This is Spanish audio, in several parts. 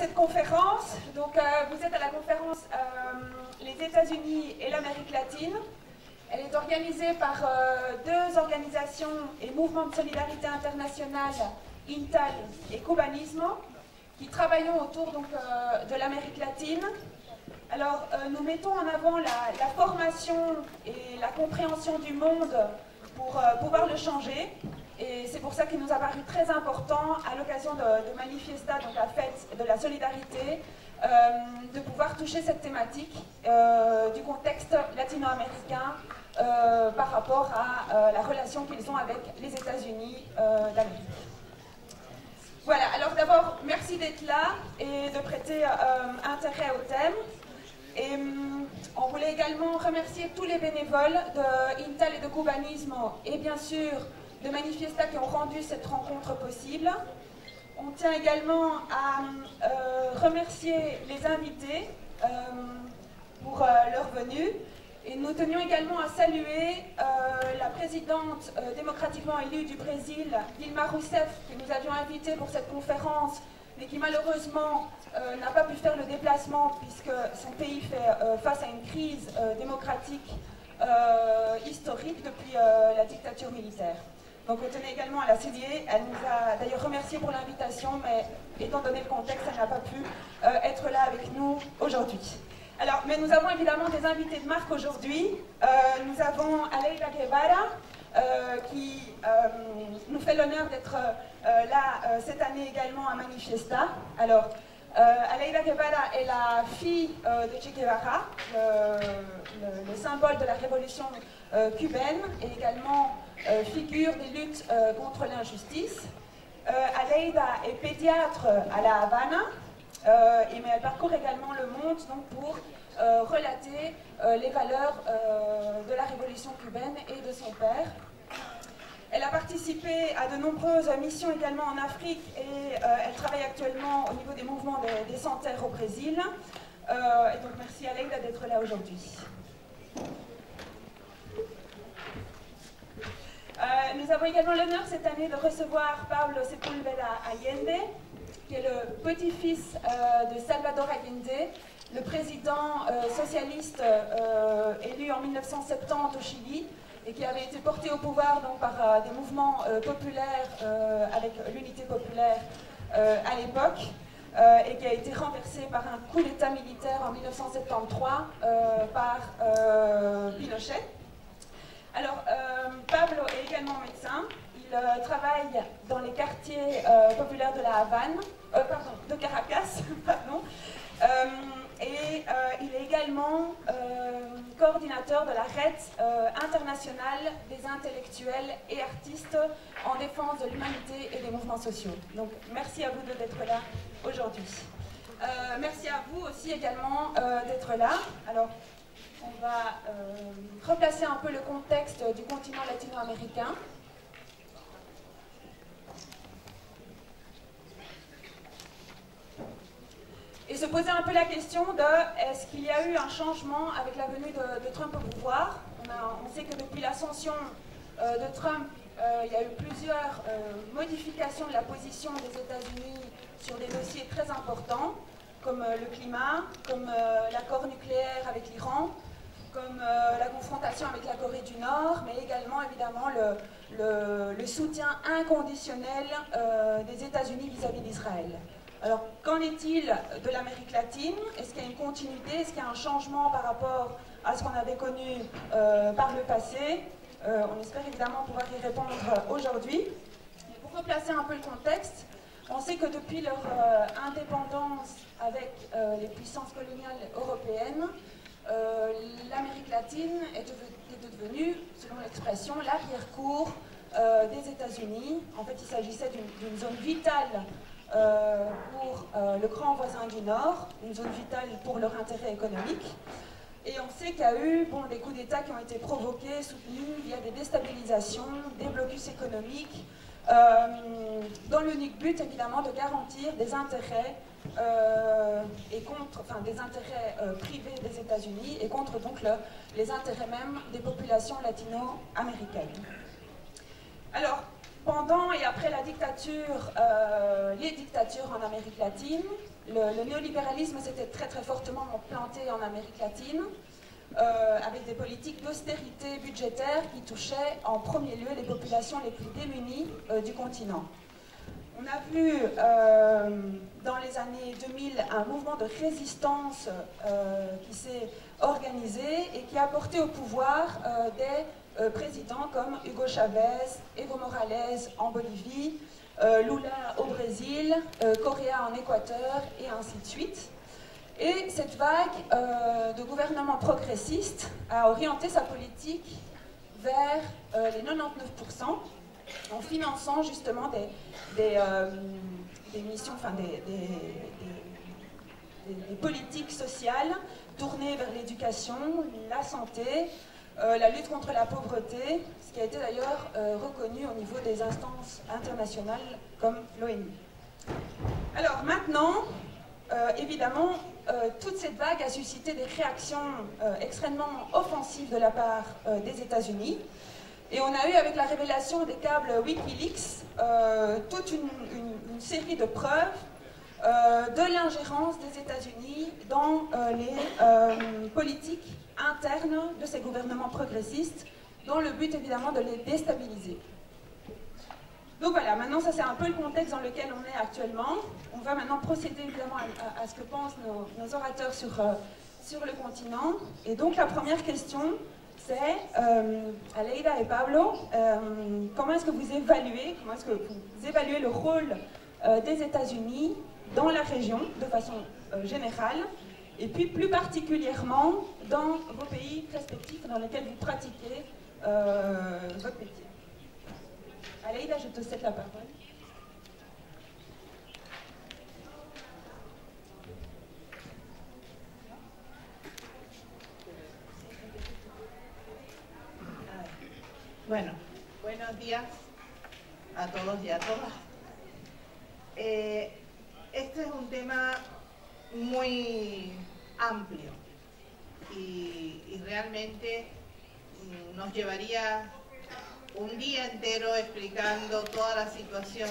cette conférence. Donc, vous êtes à la conférence Les États-Unis et l'Amérique latine. Elle est organisée par deux organisations et mouvements de solidarité internationale, INTAL et Cubanismo, qui travaillons autour donc, de l'Amérique latine. Alors, nous mettons en avant la formation et la compréhension du monde pour pouvoir le changer. Et c'est pour ça qu'il nous a paru très important, à l'occasion de Manifiesta, donc la fête de la solidarité, de pouvoir toucher cette thématique du contexte latino-américain par rapport à la relation qu'ils ont avec les États-Unis d'Amérique. Voilà, alors d'abord, merci d'être là et de prêter intérêt au thème. Et on voulait également remercier tous les bénévoles de INTAL et de Cubanismo et bien sûr de Manifiesta qui ont rendu cette rencontre possible. On tient également à remercier les invités pour leur venue. Et nous tenions également à saluer la présidente démocratiquement élue du Brésil, Dilma Rousseff, que nous avions invitée pour cette conférence, mais qui malheureusement n'a pas pu faire le déplacement puisque son pays fait face à une crise démocratique historique depuis la dictature militaire. Donc on tenait également à la saluer. Elle nous a d'ailleurs remercié pour l'invitation, mais étant donné le contexte, elle n'a pas pu être là avec nous aujourd'hui. Alors, mais nous avons évidemment des invités de marque aujourd'hui. Nous avons Aleida Guevara, qui nous fait l'honneur d'être là cette année également à Manifiesta. Alors, Aleida Guevara est la fille de Che Guevara, le symbole de la révolution cubaine, et également figure des luttes contre l'injustice. Aleida est pédiatre à La Havana, mais elle parcourt également le monde donc, pour relater les valeurs de la révolution cubaine et de son père. Elle a participé à de nombreuses missions également en Afrique et elle travaille actuellement au niveau des mouvements des sans-terre au Brésil. Et donc merci Aleida d'être là aujourd'hui. Nous avons également l'honneur cette année de recevoir Pablo Sepúlveda Allende, qui est le petit-fils de Salvador Allende, le président socialiste élu en 1970 au Chili, et qui avait été porté au pouvoir donc, par des mouvements populaires avec l'unité populaire à l'époque, et qui a été renversé par un coup d'État militaire en 1973 par Pinochet. Alors, Pablo est également médecin. Il travaille dans les quartiers populaires de La Havane, de Caracas, pardon. Et il est également coordinateur de la Red internationale des intellectuels et artistes en défense de l'humanité et des mouvements sociaux. Donc, merci à vous deux d'être là aujourd'hui. Merci à vous aussi également d'être là. Alors, on va replacer un peu le contexte du continent latino-américain. Et se poser un peu la question de est-ce qu'il y a eu un changement avec la venue de Trump au pouvoir. On sait que depuis l'ascension de Trump, il y a eu plusieurs modifications de la position des États-Unis sur des dossiers très importants, comme le climat, comme l'accord nucléaire avec l'Iran, comme la confrontation avec la Corée du Nord, mais également évidemment le soutien inconditionnel des États-Unis vis-à-vis d'Israël. Alors, qu'en est-il de l'Amérique latine? Est-ce qu'il y a une continuité? Est-ce qu'il y a un changement par rapport à ce qu'on avait connu par le passé? On espère évidemment pouvoir y répondre aujourd'hui. Pour replacer un peu le contexte, on sait que depuis leur indépendance avec les puissances coloniales européennes, l'Amérique latine est devenue, selon l'expression, l'arrière-cour des États-Unis. En fait, il s'agissait d'une zone vitale pour le grand voisin du Nord, une zone vitale pour leur intérêt économique. Et on sait qu'il y a eu des coups d'État qui ont été provoqués, soutenus, il y a des déstabilisations, des blocus économiques, dans l'unique but évidemment de garantir des intérêts des intérêts privés des États-Unis et contre donc les intérêts même des populations latino-américaines. Alors, pendant et après la dictature, les dictatures en Amérique latine, le néolibéralisme s'était très très fortement implanté en Amérique latine, avec des politiques d'austérité budgétaire qui touchaient en premier lieu les populations les plus démunies du continent. On a vu dans les années 2000 un mouvement de résistance qui s'est organisé et qui a porté au pouvoir des présidents comme Hugo Chavez, Evo Morales en Bolivie, Lula au Brésil, Correa en Équateur et ainsi de suite. Et cette vague de gouvernements progressistes a orienté sa politique vers les 99% en finançant justement des missions, enfin des politiques sociales tournées vers l'éducation, la santé, la lutte contre la pauvreté, ce qui a été d'ailleurs reconnu au niveau des instances internationales comme l'ONU. Alors maintenant, évidemment, toute cette vague a suscité des réactions extrêmement offensives de la part des États-Unis. Et on a eu, avec la révélation des câbles Wikileaks, toute une série de preuves de l'ingérence des États-Unis dans les politiques internes de ces gouvernements progressistes, dans le but évidemment de les déstabiliser. Donc voilà, maintenant ça c'est un peu le contexte dans lequel on est actuellement. On va maintenant procéder évidemment à ce que pensent nos orateurs sur le continent. Et donc la première question, c'est, Aleida et Pablo, comment est-ce que vous évaluez le rôle des États-Unis dans la région, de façon générale, et puis plus particulièrement dans vos pays respectifs dans lesquels vous pratiquez votre métier. Aleida, je te cède la parole. Bueno, buenos días a todos y a todas. Este es un tema muy amplio y realmente nos llevaría un día entero explicando toda la situación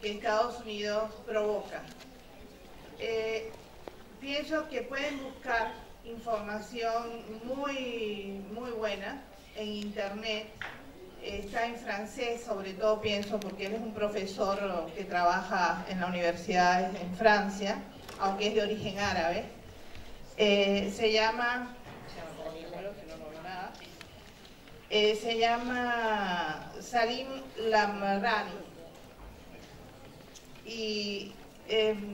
que Estados Unidos provoca. Pienso que pueden buscar información muy buena en internet. Está en francés, sobre todo pienso, porque él es un profesor que trabaja en la universidad en Francia, aunque es de origen árabe. Se llama Salim Lamrani. Y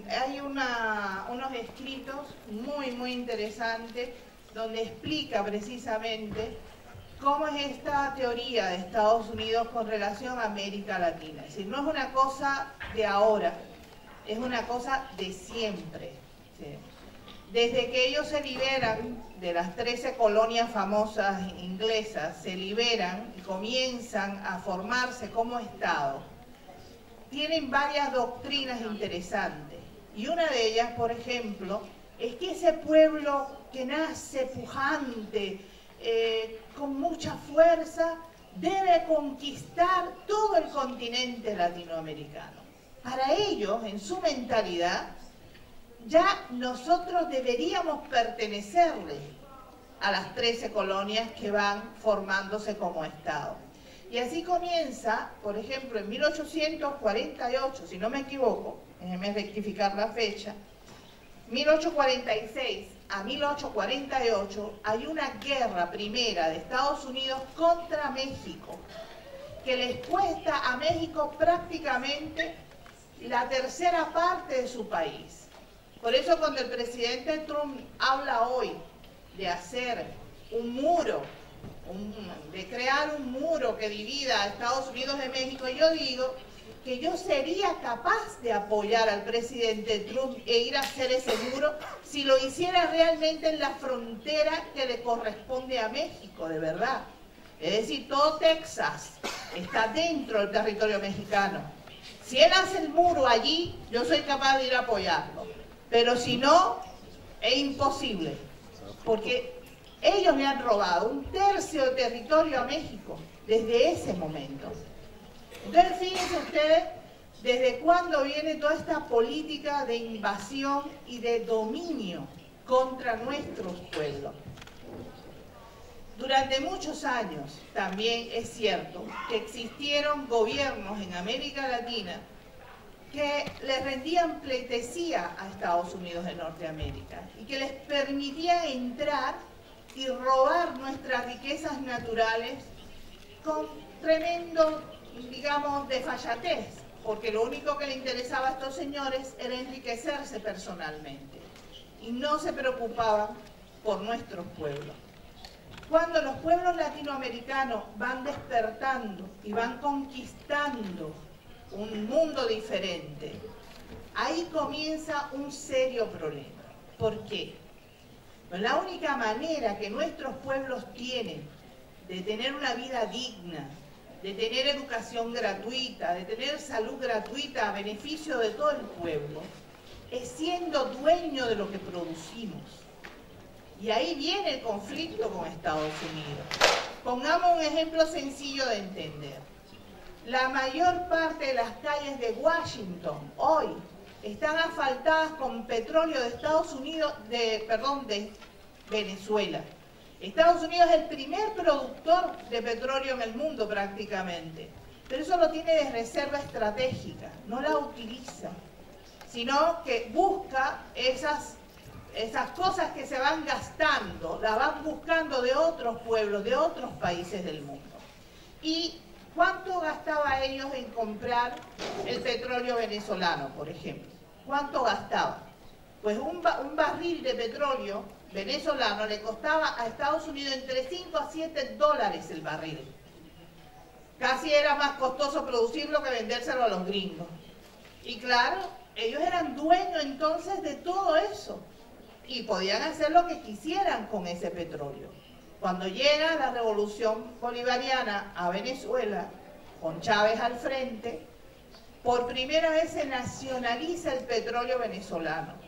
hay unos escritos muy interesantes donde explica precisamente cómo es esta teoría de Estados Unidos con relación a América Latina. Es decir, no es una cosa de ahora, es una cosa de siempre. ¿Sí? Desde que ellos se liberan de las 13 colonias famosas inglesas, se liberan y comienzan a formarse como Estado, tienen varias doctrinas interesantes. Y una de ellas, por ejemplo, es que ese pueblo que nace pujante, con mucha fuerza, debe conquistar todo el continente latinoamericano. Para ellos, en su mentalidad, ya nosotros deberíamos pertenecerle a las 13 colonias que van formándose como Estado. Y así comienza, por ejemplo, en 1848, si no me equivoco, déjenme rectificar la fecha, 1846 a 1848 hay una guerra primera de Estados Unidos contra México, que les cuesta a México prácticamente la tercera parte de su país. Por eso cuando el presidente Trump habla hoy de hacer un muro, de crear un muro que divida a Estados Unidos de México, yo digo que yo sería capaz de apoyar al presidente Trump e ir a hacer ese muro si lo hiciera realmente en la frontera que le corresponde a México, de verdad. Es decir, todo Texas está dentro del territorio mexicano. Si él hace el muro allí, yo soy capaz de ir a apoyarlo. Pero si no, es imposible, porque ellos le han robado 1/3 de territorio a México desde ese momento. Entonces, fíjense ustedes ¿Desde cuándo viene toda esta política de invasión y de dominio contra nuestros pueblos? Durante muchos años también es cierto que existieron gobiernos en América Latina que le rendían pleitesía a Estados Unidos de Norteamérica y que les permitían entrar y robar nuestras riquezas naturales con tremendo, digamos, desfachatez, porque lo único que le interesaba a estos señores era enriquecerse personalmente y no se preocupaban por nuestros pueblos. Cuando los pueblos latinoamericanos van despertando y van conquistando un mundo diferente, ahí comienza un serio problema. ¿Por qué? Pues la única manera que nuestros pueblos tienen de tener una vida digna, de tener educación gratuita, de tener salud gratuita a beneficio de todo el pueblo, es siendo dueño de lo que producimos. Y ahí viene el conflicto con Estados Unidos. Pongamos un ejemplo sencillo de entender. La mayor parte de las calles de Washington hoy están asfaltadas con petróleo de Estados Unidos, de Venezuela. Estados Unidos es el primer productor de petróleo en el mundo prácticamente, pero eso lo tiene de reserva estratégica, no la utiliza, sino que busca esas cosas que se van gastando, las van buscando de otros pueblos, de otros países del mundo. ¿Y cuánto gastaba ellos en comprar el petróleo venezolano, por ejemplo? ¿Cuánto gastaba? Pues un barril de petróleo venezolano le costaba a Estados Unidos entre 5 a 7 dólares el barril. Casi era más costoso producirlo que vendérselo a los gringos. Y claro, ellos eran dueños entonces de todo eso y podían hacer lo que quisieran con ese petróleo. Cuando llega la revolución bolivariana a Venezuela, con Chávez al frente, por primera vez se nacionaliza el petróleo venezolano.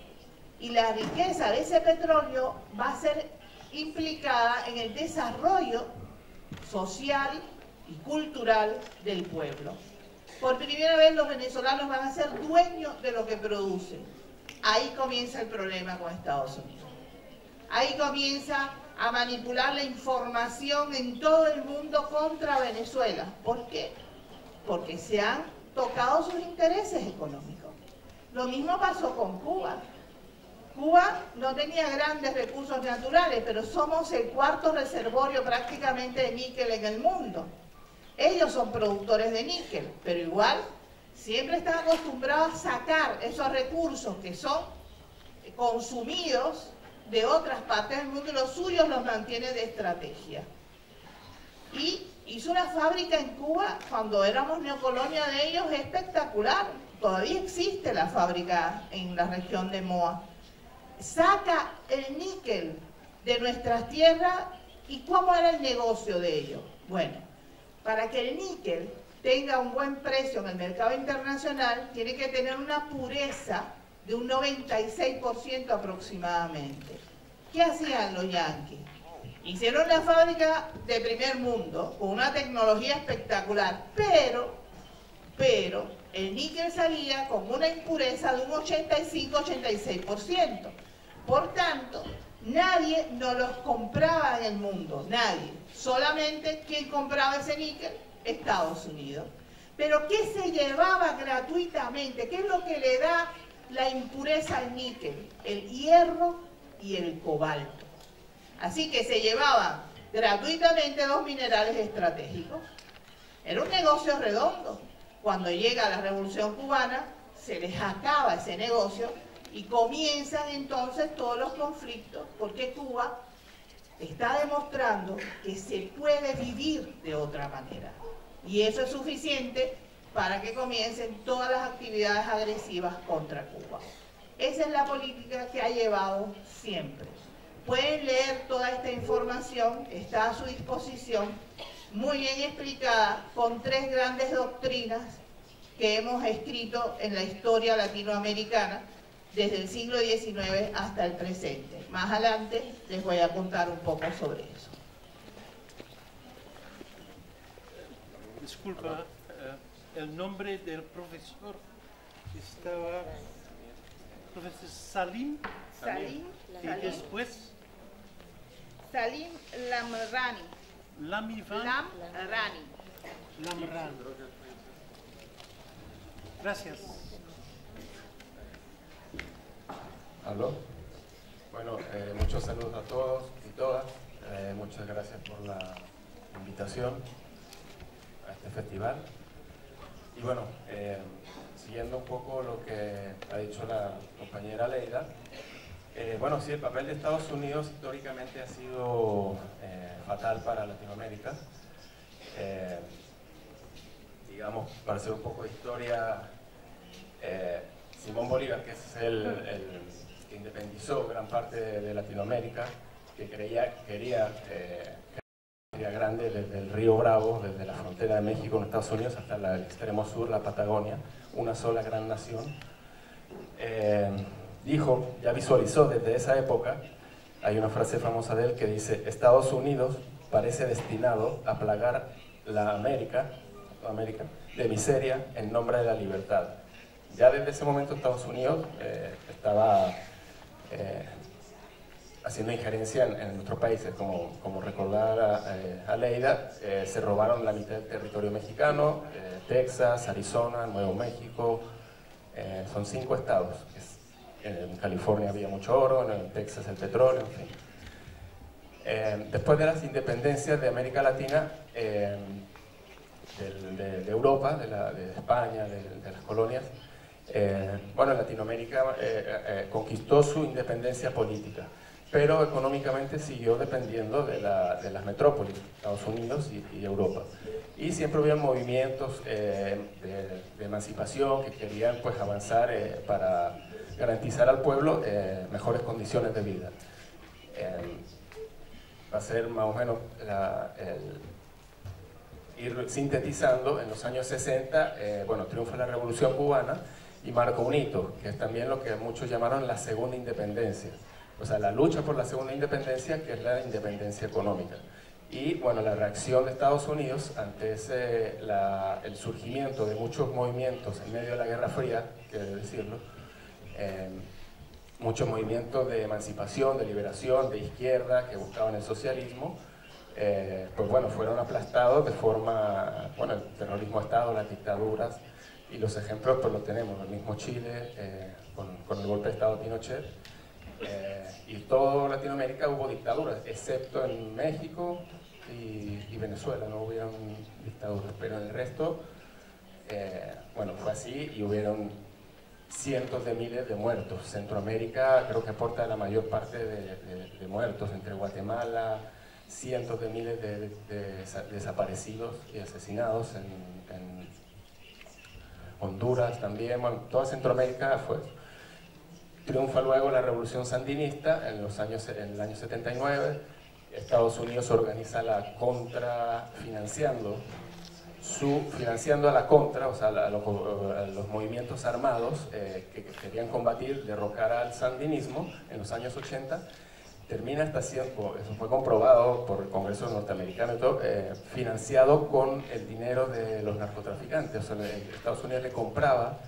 Y la riqueza de ese petróleo va a ser implicada en el desarrollo social y cultural del pueblo. Por primera vez los venezolanos van a ser dueños de lo que producen. Ahí comienza el problema con Estados Unidos. Ahí comienza a manipular la información en todo el mundo contra Venezuela. ¿Por qué? Porque se han tocado sus intereses económicos. Lo mismo pasó con Cuba. Cuba no tenía grandes recursos naturales, pero somos el cuarto reservorio prácticamente de níquel en el mundo. Ellos son productores de níquel, pero igual siempre están acostumbrados a sacar esos recursos que son consumidos de otras partes del mundo y los suyos los mantiene de estrategia. Y hizo una fábrica en Cuba cuando éramos neocolonia de ellos espectacular. Todavía existe la fábrica en la región de Moa. Saca el níquel de nuestras tierras. ¿Y cómo era el negocio de ellos? Bueno, para que el níquel tenga un buen precio en el mercado internacional, tiene que tener una pureza de un 96% aproximadamente. ¿Qué hacían los yanquis? Hicieron la fábrica de primer mundo, con una tecnología espectacular, pero el níquel salía con una impureza de un 85-86%. Por tanto, nadie nos los compraba en el mundo, nadie. Solamente quien compraba ese níquel, Estados Unidos. Pero ¿qué se llevaba gratuitamente? ¿Qué es lo que le da la impureza al níquel? El hierro y el cobalto. Así que se llevaban gratuitamente dos minerales estratégicos. Era un negocio redondo. Cuando llega la Revolución Cubana, se les acaba ese negocio y comienzan entonces todos los conflictos, porque Cuba está demostrando que se puede vivir de otra manera. Y eso es suficiente para que comiencen todas las actividades agresivas contra Cuba. Esa es la política que ha llevado siempre. Pueden leer toda esta información, está a su disposición, muy bien explicada, con 3 grandes doctrinas que hemos escrito en la historia latinoamericana desde el siglo XIX hasta el presente. Más adelante les voy a contar un poco sobre eso. Disculpa, el nombre del profesor estaba profesor Salim. Salim. Y después Salim Lamrani. Lamrani. Gracias. ¿Aló? Bueno, muchos saludos a todos y todas. Muchas gracias por la invitación a este festival. Y bueno, siguiendo un poco lo que ha dicho la compañera Leida, bueno, sí, el papel de Estados Unidos históricamente ha sido fatal para Latinoamérica. Digamos, para hacer un poco de historia, Simón Bolívar, que es el que independizó gran parte de Latinoamérica, que quería grande desde el río Bravo, desde la frontera de México con Estados Unidos hasta el extremo sur, la Patagonia, una sola gran nación. Dijo, ya visualizó desde esa época, hay una frase famosa de él que dice: Estados Unidos parece destinado a plagar la América de miseria en nombre de la libertad. Ya desde ese momento Estados Unidos estaba haciendo injerencia en nuestros países, como recordaba a Leida. Se robaron la mitad del territorio mexicano, Texas, Arizona, Nuevo México, son 5 estados. En California había mucho oro, en Texas el petróleo, en fin. Después de las independencias de América Latina, de Europa, de España, de las colonias, bueno, Latinoamérica conquistó su independencia política, pero económicamente siguió dependiendo de las metrópolis, Estados Unidos y Europa. Y siempre había movimientos de emancipación que querían pues avanzar para garantizar al pueblo mejores condiciones de vida. Va a ser más o menos ir sintetizando. En los años 60, bueno, triunfa la Revolución Cubana y marca un hito, que es también lo que muchos llamaron la segunda independencia. O sea, la lucha por la segunda independencia, que es la independencia económica. Y bueno, la reacción de Estados Unidos ante el surgimiento de muchos movimientos en medio de la Guerra Fría, que decirlo, muchos movimientos de emancipación, de liberación, de izquierda, que buscaban el socialismo, pues bueno, fueron aplastados de forma, bueno, el terrorismo de Estado, las dictaduras, y los ejemplos pues los tenemos, el mismo Chile, con el golpe de Estado de Pinochet, y toda Latinoamérica hubo dictaduras, excepto en México y Venezuela, no hubieron dictaduras, pero en el resto, bueno, fue así y hubieron cientos de miles de muertos. Centroamérica creo que aporta la mayor parte de muertos, entre Guatemala, cientos de miles de desaparecidos y asesinados, en Honduras también, bueno, toda Centroamérica fue eso. Triunfa luego la Revolución Sandinista en el año 79, Estados Unidos organiza la contra, financiando a la contra, o sea, a los movimientos armados que querían combatir, derrocar al sandinismo en los años 80, termina hasta siendo, eso fue comprobado por el Congreso norteamericano y todo, financiado con el dinero de los narcotraficantes. O sea, Estados Unidos le compraba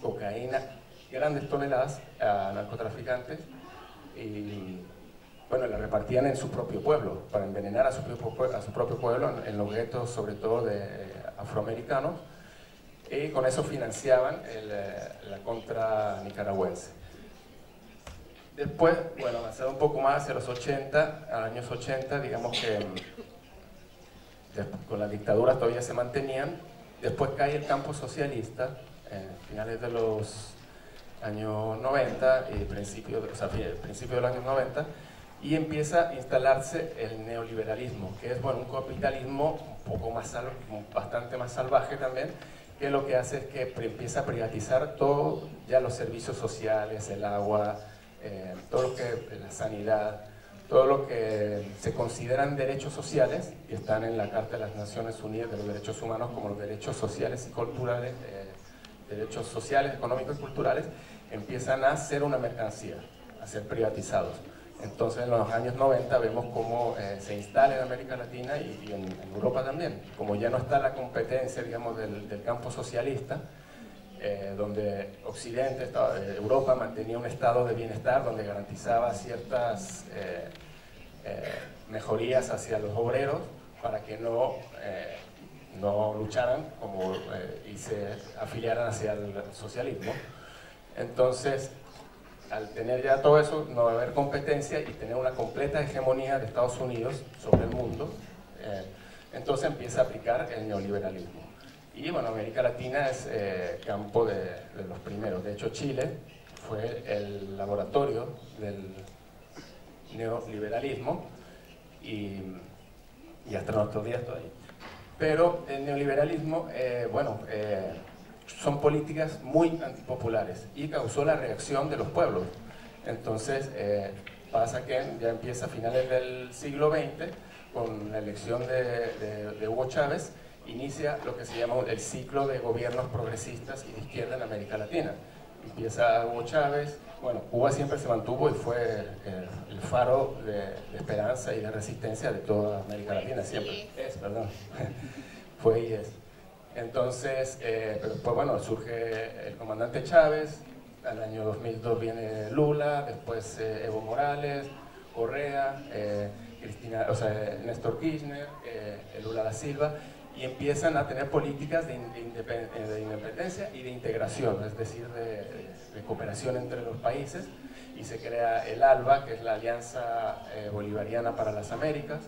cocaína, grandes toneladas a narcotraficantes, y bueno, la repartían en su propio pueblo, para envenenar a su propio pueblo, en los guetos, sobre todo de afroamericanos, y con eso financiaban la contra nicaragüense. Después, bueno, avanzado un poco más hacia los 80, a los años 80, digamos que con las dictaduras todavía se mantenían. Después cae el campo socialista, finales de los años 90 y principio de los años 90, y empieza a instalarse el neoliberalismo, que es, bueno, un capitalismo un poco más bastante más salvaje también, que lo que hace es que empieza a privatizar todo, ya los servicios sociales, el agua, todo lo que, la sanidad, todo lo que se consideran derechos sociales, y están en la Carta de las Naciones Unidas de los Derechos Humanos como los derechos sociales y culturales, derechos sociales, económicos y culturales, empiezan a ser una mercancía, a ser privatizados. Entonces en los años 90 vemos cómo se instala en América Latina y en Europa también, como ya no está la competencia, digamos, del campo socialista, donde Occidente, Europa mantenía un estado de bienestar donde garantizaba ciertas mejorías hacia los obreros para que no lucharan y se afiliaran hacia el socialismo. Entonces, al tener ya todo eso, no va a haber competencia y tener una completa hegemonía de Estados Unidos sobre el mundo, entonces empieza a aplicar el neoliberalismo. Y bueno, América Latina es campo de los primeros. De hecho, Chile fue el laboratorio del neoliberalismo y hasta nuestros días todavía. Pero el neoliberalismo, son políticas muy antipopulares y causó la reacción de los pueblos. Entonces pasa que ya empieza a finales del siglo XX, con la elección de Hugo Chávez, inicia lo que se llama el ciclo de gobiernos progresistas y de izquierda en América Latina. Empieza Hugo Chávez, bueno, Cuba siempre se mantuvo y fue el faro de esperanza y de resistencia de toda América Latina, siempre. Fue y es. Entonces, pero después, bueno, surge el comandante Chávez, al año 2002 viene Lula, después Evo Morales, Correa, Néstor Kirchner, Lula da Silva, y empiezan a tener políticas de independencia y de integración, es decir, de cooperación entre los países, y se crea el ALBA, que es la Alianza Bolivariana para las Américas,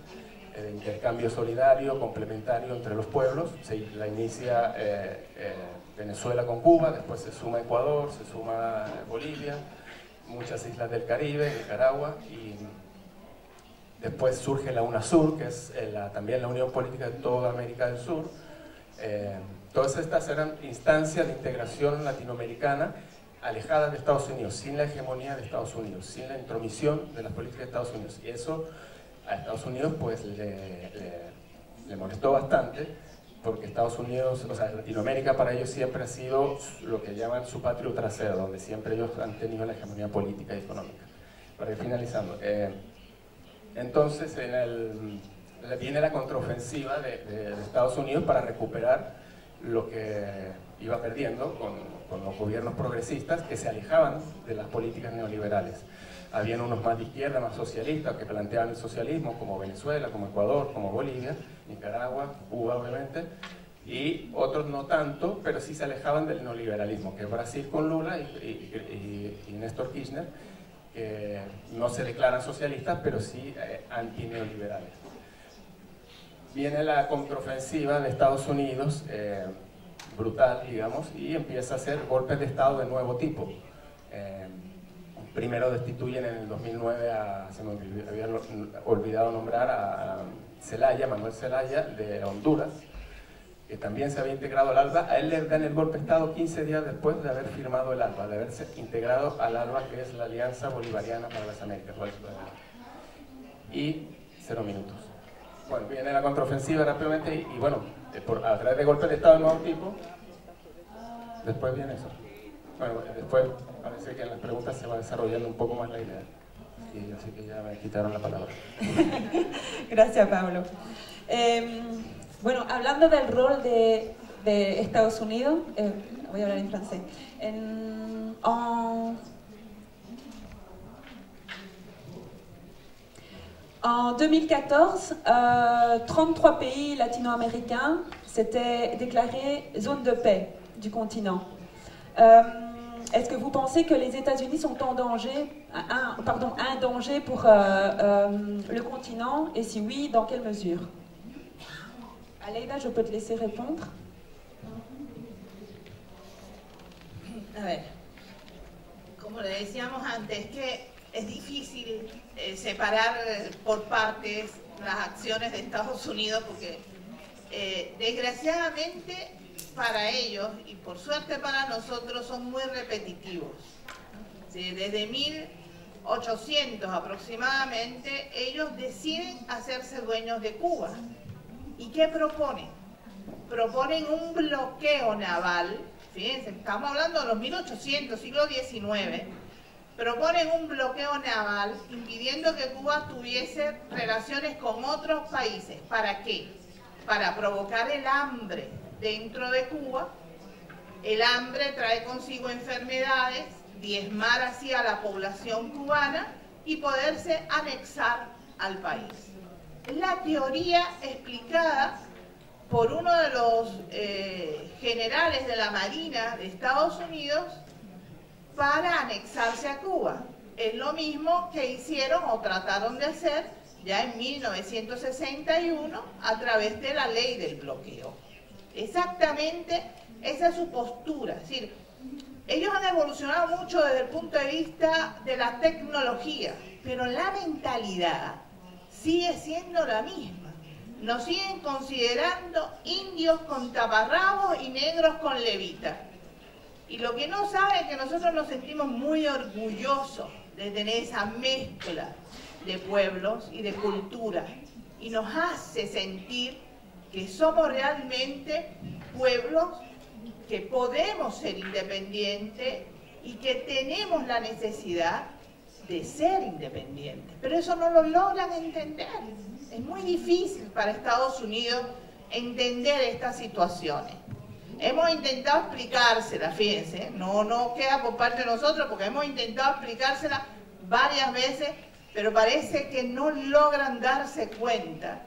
de intercambio solidario, complementario entre los pueblos. La inicia Venezuela con Cuba, después se suma Ecuador, se suma Bolivia, muchas islas del Caribe, Nicaragua, y después surge la UNASUR, que es también la Unión Política de toda América del Sur. Todas estas eran instancias de integración latinoamericana alejadas de Estados Unidos, sin la hegemonía de Estados Unidos, sin la intromisión de las políticas de Estados Unidos. Y eso a Estados Unidos pues le molestó bastante, porque Estados Unidos, o sea, Latinoamérica para ellos siempre ha sido lo que llaman su patrio trasero, donde siempre ellos han tenido la hegemonía política y económica. Para ir finalizando, entonces viene la contraofensiva de Estados Unidos para recuperar lo que iba perdiendo con los gobiernos progresistas que se alejaban de las políticas neoliberales. Habían unos más de izquierda, más socialistas, que planteaban el socialismo, como Venezuela, como Ecuador, como Bolivia, Nicaragua, Cuba obviamente, y otros no tanto, pero sí se alejaban del neoliberalismo, que es Brasil con Lula y Néstor Kirchner, que no se declaran socialistas, pero sí antineoliberales. Viene la contraofensiva de Estados Unidos, brutal, digamos, y empieza a hacer golpes de Estado de nuevo tipo. Primero destituyen en el 2009 se me había olvidado nombrar a Manuel Zelaya, de Honduras, que también se había integrado al ALBA. A él le dan el golpe de Estado 15 días después de haber firmado el ALBA, de haberse integrado al ALBA, que es la Alianza Bolivariana para las Américas. Y 0 minutos. Bueno, viene la contraofensiva rápidamente y bueno, a través de golpes de Estado de nuevo tipo, después viene eso. Bueno, después parece que en las preguntas se va desarrollando un poco más la idea. Y así que ya me quitaron la palabra. Gracias, Pablo. Bueno, hablando del rol de Estados Unidos, voy a hablar en francés. En 2014, 33 pays latino-américains s'étaient déclarés zone de paix du continent. Est-ce que vous pensez que les États-Unis sont un danger pour le continent, et si oui, dans quelle mesure? Aleida, je peux te laisser répondre. A ver, como le decíamos antes, que es difícil separar por partes las acciones de Estados Unidos porque desgraciadamente para ellos y por suerte para nosotros son muy repetitivos. ¿Sí? Desde 1800 aproximadamente ellos deciden hacerse dueños de Cuba. ¿Y qué proponen? Proponen un bloqueo naval, fíjense, estamos hablando de los 1800, siglo XIX, proponen un bloqueo naval impidiendo que Cuba tuviese relaciones con otros países. ¿Para qué? Para provocar el hambre dentro de Cuba. El hambre trae consigo enfermedades, diezmar así a la población cubana y poderse anexar al país. Es la teoría explicada por uno de los generales de la Marina de Estados Unidos para anexarse a Cuba. Es lo mismo que hicieron o trataron de hacer ya en 1961 a través de la ley del bloqueo. Exactamente esa es su postura. Es decir, ellos han evolucionado mucho desde el punto de vista de la tecnología, pero la mentalidad sigue siendo la misma. Nos siguen considerando indios con taparrabos y negros con levita. Y lo que no saben es que nosotros nos sentimos muy orgullosos de tener esa mezcla de pueblos y de culturas. Y nos hace sentir que somos realmente pueblos que podemos ser independientes y que tenemos la necesidad de ser independientes. Pero eso no lo logran entender. Es muy difícil para Estados Unidos entender estas situaciones. Hemos intentado explicársela, fíjense, no queda por parte de nosotros porque hemos intentado explicársela varias veces, pero parece que no logran darse cuenta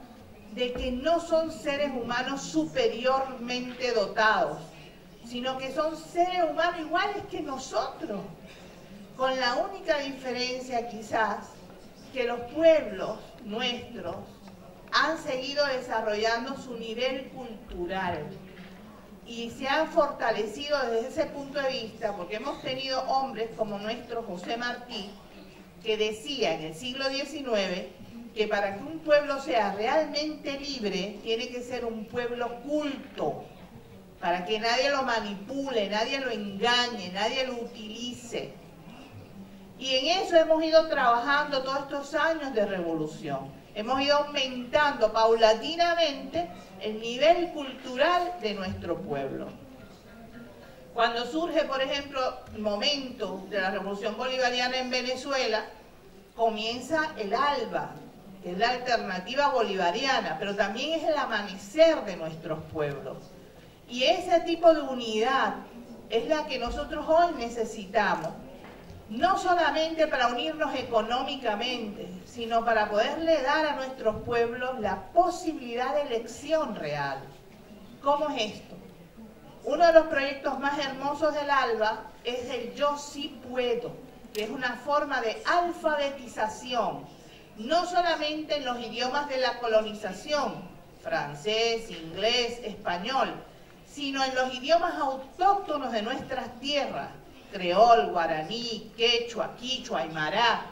de que no son seres humanos superiormente dotados, sino que son seres humanos iguales que nosotros, con la única diferencia quizás que los pueblos nuestros han seguido desarrollando su nivel cultural y se han fortalecido desde ese punto de vista, porque hemos tenido hombres como nuestro José Martí, que decía en el siglo XIX que para que un pueblo sea realmente libre, tiene que ser un pueblo culto, para que nadie lo manipule, nadie lo engañe, nadie lo utilice. Y en eso hemos ido trabajando todos estos años de revolución. Hemos ido aumentando paulatinamente el nivel cultural de nuestro pueblo. Cuando surge, por ejemplo, el momento de la Revolución Bolivariana en Venezuela, comienza el ALBA, que es la alternativa bolivariana, pero también es el amanecer de nuestros pueblos. Y ese tipo de unidad es la que nosotros hoy necesitamos, no solamente para unirnos económicamente, sino para poderle dar a nuestros pueblos la posibilidad de elección real. ¿Cómo es esto? Uno de los proyectos más hermosos del ALBA es el Yo Sí Puedo, que es una forma de alfabetización, no solamente en los idiomas de la colonización, francés, inglés, español, sino en los idiomas autóctonos de nuestras tierras, creol, guaraní, quechua, quichua, aymara.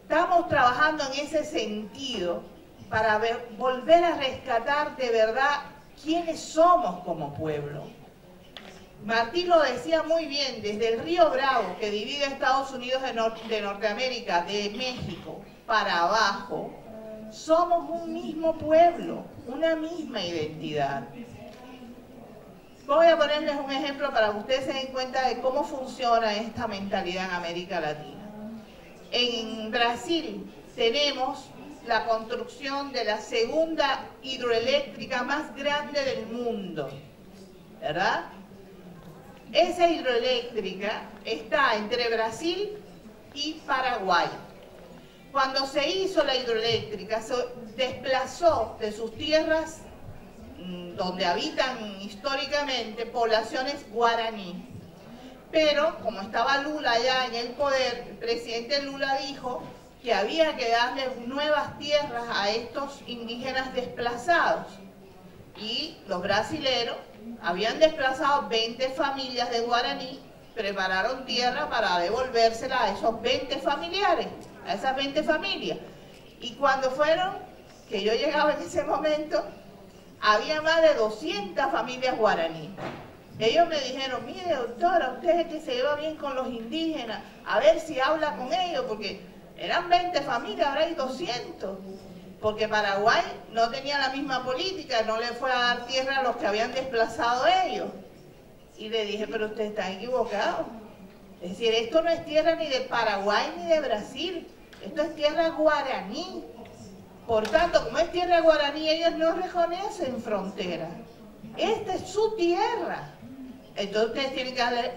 Estamos trabajando en ese sentido para volver a rescatar de verdad quiénes somos como pueblo. Martí lo decía muy bien, desde el río Bravo, que divide Estados Unidos de Norteamérica, de México para abajo, somos un mismo pueblo, una misma identidad. Voy a ponerles un ejemplo para que ustedes se den cuenta de cómo funciona esta mentalidad en América Latina. En Brasil tenemos la construcción de la segunda hidroeléctrica más grande del mundo, ¿verdad? Esa hidroeléctrica está entre Brasil y Paraguay. Cuando se hizo la hidroeléctrica, se desplazó de sus tierras donde habitan históricamente poblaciones guaraní. Pero como estaba Lula ya en el poder, el presidente Lula dijo que había que darle nuevas tierras a estos indígenas desplazados. Y los brasileros habían desplazado 20 familias de guaraní, prepararon tierra para devolvérsela a esos 20 familiares, a esas 20 familias. Y cuando fueron, que yo llegaba en ese momento, había más de 200 familias guaraní. Ellos me dijeron, mire doctora, usted es que se lleva bien con los indígenas, a ver si habla con ellos, porque eran 20 familias, ahora hay 200. Porque Paraguay no tenía la misma política, no le fue a dar tierra a los que habían desplazado ellos. Y le dije, pero usted está equivocado. Es decir, esto no es tierra ni de Paraguay ni de Brasil, esto es tierra guaraní. Por tanto, como es tierra guaraní, ellos no reconocen frontera. Esta es su tierra. Entonces ustedes tienen que darle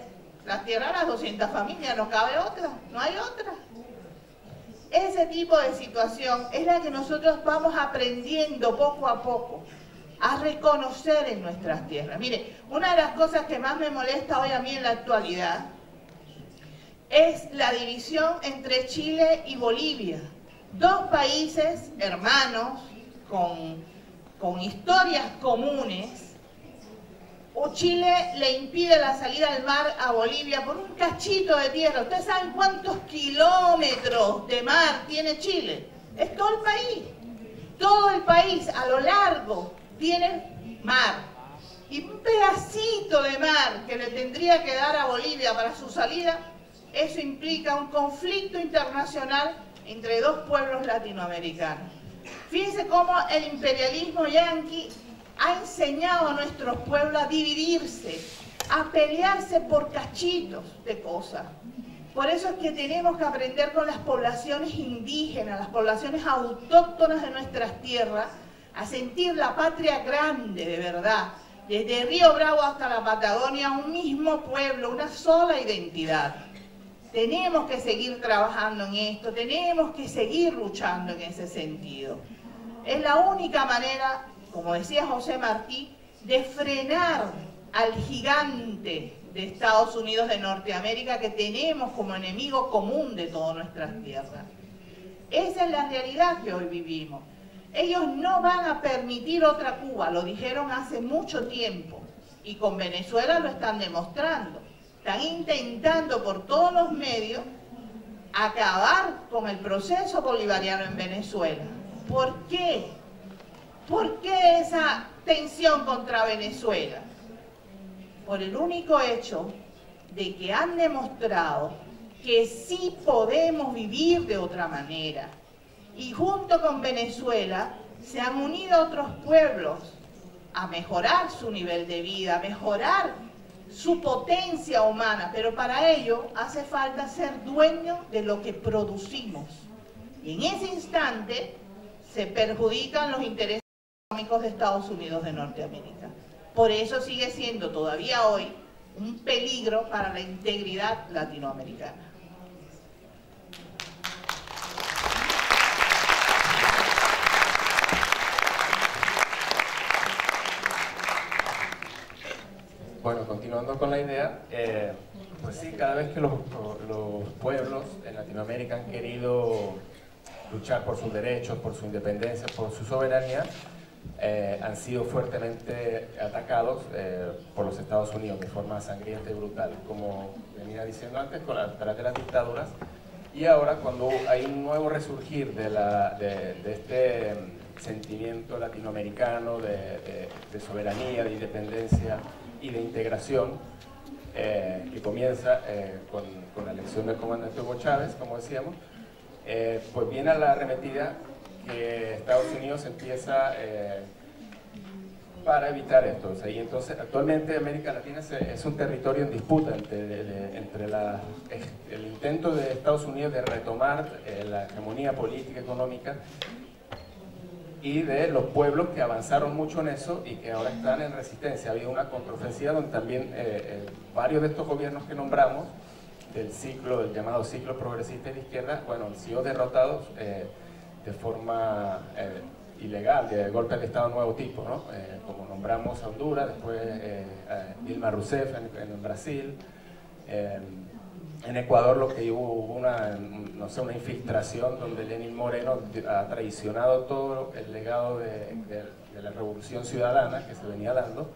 la tierra a las 200 familias, no cabe otra, no hay otra. Ese tipo de situación es la que nosotros vamos aprendiendo poco a poco a reconocer en nuestras tierras. Mire, una de las cosas que más me molesta hoy a mí en la actualidad es la división entre Chile y Bolivia. Dos países hermanos con historias comunes. Chile le impide la salida al mar a Bolivia por un cachito de tierra. ¿Ustedes saben cuántos kilómetros de mar tiene Chile? Es todo el país. Todo el país a lo largo tiene mar. Y un pedacito de mar que le tendría que dar a Bolivia para su salida, eso implica un conflicto internacional entre dos pueblos latinoamericanos. Fíjense cómo el imperialismo yanqui ha enseñado a nuestros pueblos a dividirse, a pelearse por cachitos de cosas. Por eso es que tenemos que aprender con las poblaciones indígenas, las poblaciones autóctonas de nuestras tierras, a sentir la patria grande de verdad. Desde Río Bravo hasta la Patagonia, un mismo pueblo, una sola identidad. Tenemos que seguir trabajando en esto, tenemos que seguir luchando en ese sentido. Es la única manera, como decía José Martí, de frenar al gigante de Estados Unidos de Norteamérica que tenemos como enemigo común de todas nuestras tierras. Esa es la realidad que hoy vivimos. Ellos no van a permitir otra Cuba, lo dijeron hace mucho tiempo, y con Venezuela lo están demostrando. Están intentando por todos los medios acabar con el proceso bolivariano en Venezuela. ¿Por qué? ¿Por qué esa tensión contra Venezuela? Por el único hecho de que han demostrado que sí podemos vivir de otra manera. Y junto con Venezuela se han unido otros pueblos a mejorar su nivel de vida, a mejorar su potencia humana, pero para ello hace falta ser dueño de lo que producimos. Y en ese instante se perjudican los intereses económicos de Estados Unidos de Norteamérica. Por eso sigue siendo todavía hoy un peligro para la integridad latinoamericana. Bueno, continuando con la idea, pues sí, cada vez que los pueblos en Latinoamérica han querido luchar por sus derechos, por su independencia, por su soberanía, han sido fuertemente atacados por los Estados Unidos de forma sangrienta y brutal, como venía diciendo antes, con las dictaduras. Y ahora, cuando hay un nuevo resurgir de este sentimiento latinoamericano de soberanía, de independencia y de integración, que comienza con la elección del comandante Hugo Chávez, como decíamos, pues viene a la arremetida que Estados Unidos empieza para evitar esto. O sea, y entonces actualmente América Latina es un territorio en disputa entre el intento de Estados Unidos de retomar la hegemonía política y económica y de los pueblos que avanzaron mucho en eso y que ahora están en resistencia. Ha habido una contraofensiva donde también varios de estos gobiernos que nombramos del llamado ciclo progresista y de izquierda, bueno, han sido derrotados de forma ilegal, de golpe de Estado nuevo tipo, ¿no? Como nombramos a Honduras, después Dilma Rousseff en Brasil, en Ecuador lo que hubo una infiltración donde Lenín Moreno ha traicionado todo el legado de la revolución ciudadana que se venía dando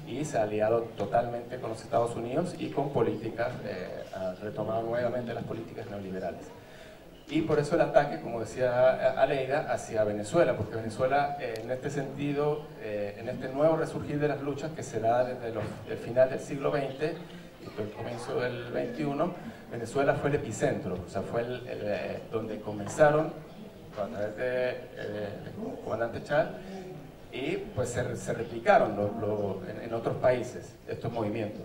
y se ha aliado totalmente con los Estados Unidos y con políticas, ha retomado nuevamente las políticas neoliberales. Y por eso el ataque, como decía Aleida, hacia Venezuela, porque Venezuela en este sentido, en este nuevo resurgir de las luchas que se da desde el final del siglo XX y el comienzo del XXI, Venezuela fue el epicentro, o sea, fue donde comenzaron a través del comandante Chávez y pues se replicaron en otros países estos movimientos.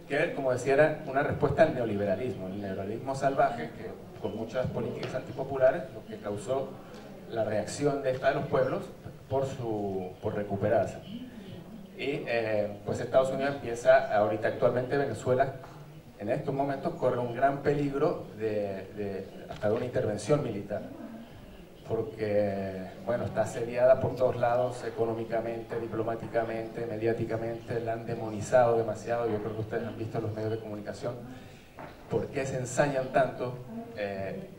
que, como decía, era una respuesta al neoliberalismo, el neoliberalismo salvaje, que con muchas políticas antipopulares, lo que causó la reacción de los pueblos por recuperarse. Y pues Estados Unidos empieza, ahorita actualmente Venezuela, en estos momentos corre un gran peligro hasta de una intervención militar, porque, bueno, está asediada por todos lados, económicamente, diplomáticamente, mediáticamente, la han demonizado demasiado. Yo creo que ustedes han visto en los medios de comunicación por qué se ensañan tanto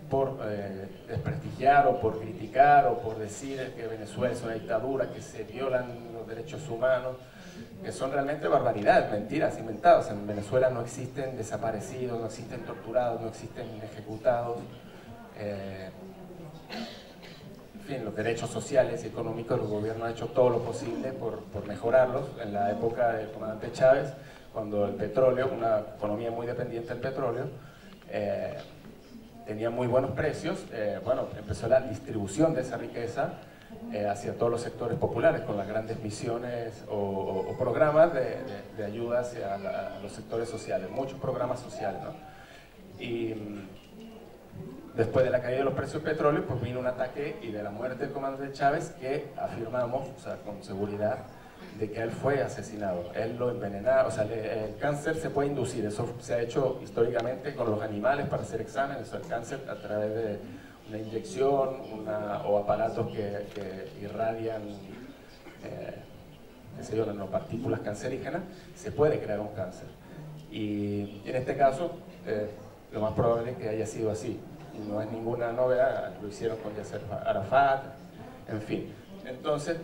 por desprestigiar o por criticar o por decir que Venezuela es una dictadura, que se violan los derechos humanos, que son realmente barbaridades, mentiras inventadas. En Venezuela no existen desaparecidos, no existen torturados, no existen ejecutados. En fin, los derechos sociales y económicos, el gobierno ha hecho todo lo posible por mejorarlos. En la época del comandante Chávez, cuando el petróleo, una economía muy dependiente del petróleo, tenía muy buenos precios, bueno, empezó la distribución de esa riqueza hacia todos los sectores populares, con las grandes misiones o programas de ayuda hacia los sectores sociales, muchos programas sociales, ¿no? Y después de la caída de los precios del petróleo, pues vino un ataque y de la muerte del comandante Chávez, que afirmamos, o sea, con seguridad, de que él fue asesinado, él lo envenenaba. O sea, el cáncer se puede inducir, eso se ha hecho históricamente con los animales para hacer exámenes. O sea, el cáncer a través de una inyección o aparatos que irradian qué sé yo, nanopartículas cancerígenas, se puede crear un cáncer. Y en este caso, lo más probable es que haya sido así. Y no es ninguna novedad, lo hicieron con Yasser Arafat, en fin. Entonces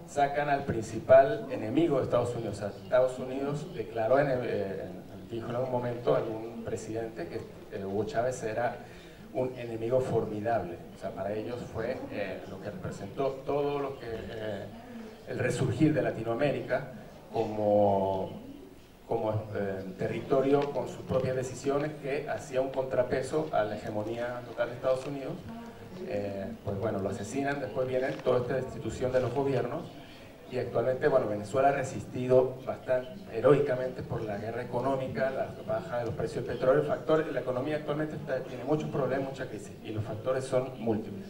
sacan al principal enemigo de Estados Unidos. O sea, Estados Unidos declaró, dijo en un momento algún presidente que Hugo Chávez era un enemigo formidable. O sea, para ellos fue lo que representó todo lo que el resurgir de Latinoamérica como territorio con sus propias decisiones, que hacía un contrapeso a la hegemonía total de Estados Unidos. Pues bueno, lo asesinan, después viene toda esta destitución de los gobiernos, y actualmente, bueno, Venezuela ha resistido bastante heroicamente por la guerra económica, la baja de los precios del petróleo. La economía actualmente tiene muchos problemas, mucha crisis, y los factores son múltiples.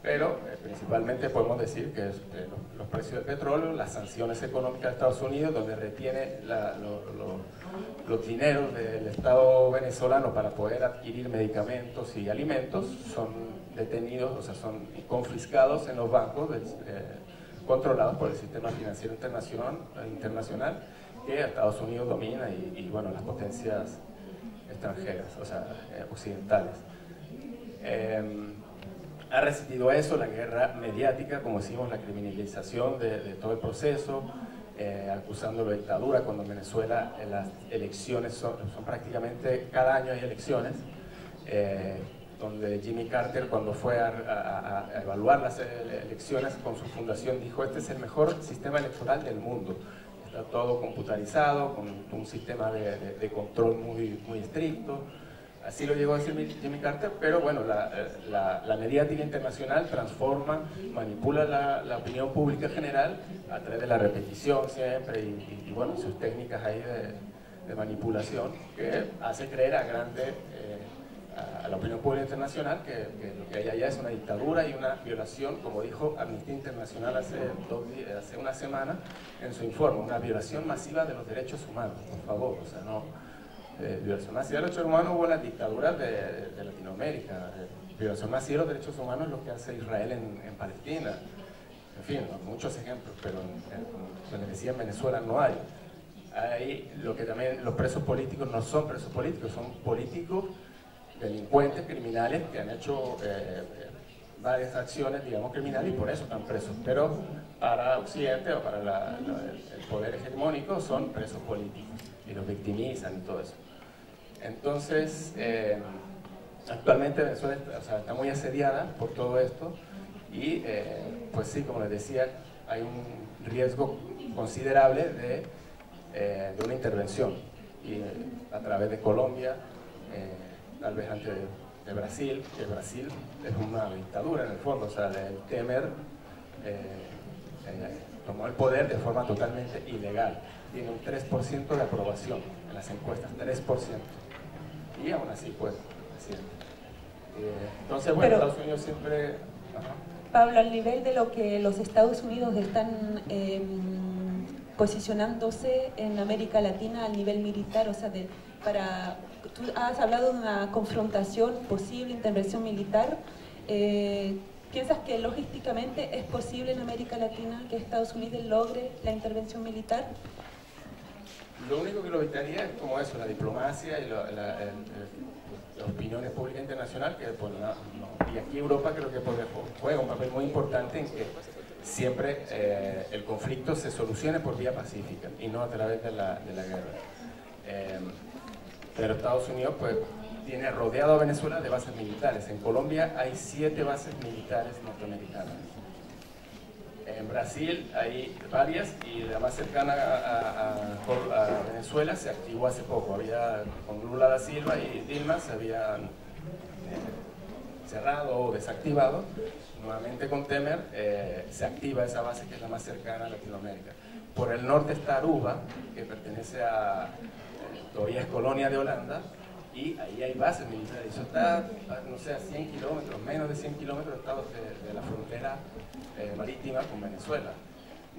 Pero principalmente podemos decir que los precios del petróleo, las sanciones económicas de Estados Unidos, donde retiene los dineros del Estado venezolano para poder adquirir medicamentos y alimentos, son detenidos, o sea, son confiscados en los bancos controlados por el sistema financiero internacional, que Estados Unidos domina, y bueno, las potencias extranjeras, o sea, occidentales. Ha resistido eso, la guerra mediática, como decimos, la criminalización de todo el proceso, acusándolo de dictadura, cuando en Venezuela las elecciones son prácticamente, cada año hay elecciones, donde Jimmy Carter, cuando fue a evaluar las elecciones con su fundación, dijo: este es el mejor sistema electoral del mundo, está todo computarizado, con un sistema de control muy estricto. Así lo llegó a decir Jimmy Carter, pero bueno, la mediática internacional transforma, manipula la opinión pública general a través de la repetición siempre, y bueno, sus técnicas ahí de manipulación, que hace creer a la opinión pública internacional que lo que hay allá es una dictadura y una violación, como dijo Amnistía Internacional hace una semana en su informe, una violación masiva de los derechos humanos, por favor. O sea, no... violación masiva de los derechos humanos hubo en las dictaduras de Latinoamérica. Violación masiva de los derechos humanos es lo que hace Israel en Palestina. En fin, muchos ejemplos, pero como les decía, en Venezuela no hay. Lo que también, los presos políticos no son presos políticos, son políticos, delincuentes, criminales, que han hecho varias acciones, digamos, criminales, y por eso están presos. Pero para Occidente o para el poder hegemónico son presos políticos, y los victimizan y todo eso. Entonces, actualmente Venezuela está muy asediada por todo esto, y pues sí, como les decía, hay un riesgo considerable de una intervención, y a través de Colombia, tal vez antes de Brasil, que Brasil es una dictadura en el fondo. O sea, el Temer tomó el poder de forma totalmente ilegal. Tiene un 3% de aprobación en las encuestas, 3%. Y aún así, pues, así. Entonces, bueno, Pero, Estados Unidos siempre... Ajá. Pablo, al nivel de lo que los Estados Unidos están posicionándose en América Latina al nivel militar, o sea, tú has hablado de una confrontación, posible intervención militar. ¿Piensas que logísticamente es posible en América Latina que Estados Unidos logre la intervención militar? Lo único que lo evitaría es como eso, la diplomacia y la opinión pública internacional, que pues, y aquí Europa creo que juega un papel muy importante en que siempre el conflicto se solucione por vía pacífica y no a través de la guerra. Pero Estados Unidos pues tiene rodeado a Venezuela de bases militares. En Colombia hay 7 bases militares norteamericanas. En Brasil hay varias y la más cercana a Venezuela se activó hace poco. Con Lula da Silva y Dilma se habían cerrado o desactivado. Nuevamente con Temer se activa esa base que es la más cercana a Latinoamérica. Por el norte está Aruba, que pertenece todavía es colonia de Holanda, y ahí hay bases militares. Eso está, no sé, a 100 kilómetros, menos de 100 kilómetros de la frontera marítima con Venezuela.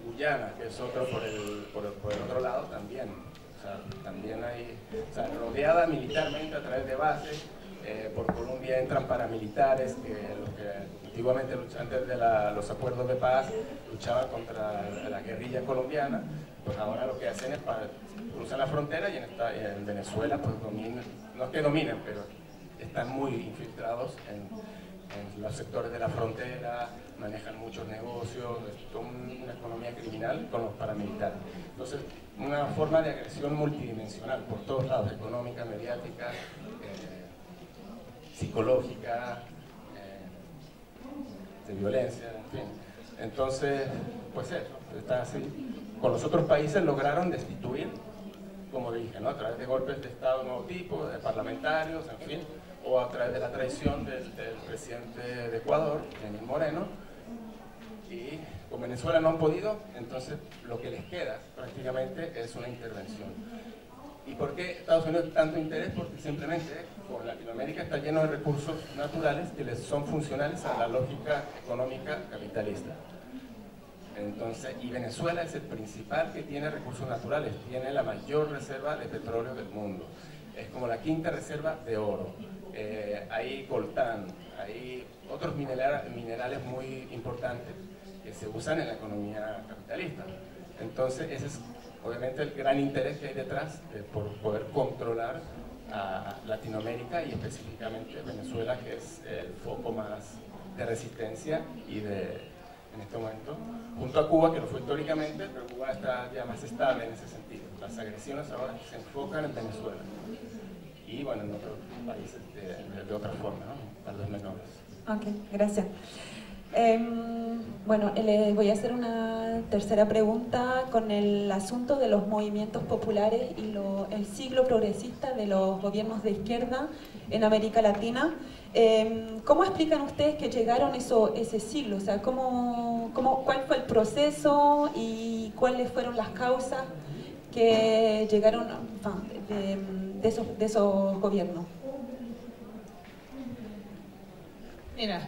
Guyana, que es otro por el otro lado también. O sea, también hay, rodeada militarmente a través de bases. Por Colombia entran paramilitares, los que antiguamente, antes de los acuerdos de paz, luchaban contra la guerrilla colombiana. Pues ahora lo que hacen es cruzar la frontera y en Venezuela pues no es que dominen, pero están muy infiltrados en los sectores de la frontera, manejan muchos negocios, es una economía criminal con los paramilitares. Entonces, una forma de agresión multidimensional por todos lados, económica, mediática, psicológica, de violencia, en fin. Entonces, pues eso, está así. Con los otros países lograron destituir, como dije, ¿no? A través de golpes de Estado de nuevo tipo, de parlamentarios, en fin, o a través de la traición del presidente de Ecuador, Lenín Moreno, y con Venezuela no han podido, entonces lo que les queda prácticamente es una intervención. ¿Y por qué Estados Unidos tanto interés? Porque simplemente con Latinoamérica está lleno de recursos naturales que les son funcionales a la lógica económica capitalista. Entonces, y Venezuela es el principal que tiene recursos naturales, tiene la mayor reserva de petróleo del mundo, es como la 5ª reserva de oro, hay coltán, hay otros minerales muy importantes que se usan en la economía capitalista. Entonces, ese es obviamente el gran interés que hay detrás por poder controlar a Latinoamérica y específicamente Venezuela, que es el foco más de resistencia y en este momento, junto a Cuba, que lo fue históricamente, pero Cuba está ya más estable en ese sentido. Las agresiones ahora se enfocan en Venezuela y bueno, en otros países de otra forma, ¿no? Tal vez menores. Ok, gracias. Bueno, les voy a hacer una tercera pregunta con el asunto de los movimientos populares y el siglo progresista de los gobiernos de izquierda en América Latina. ¿Cómo explican ustedes que llegaron ese siglo? O sea, ¿cuál fue el proceso y cuáles fueron las causas que llegaron de esos gobiernos? Mira,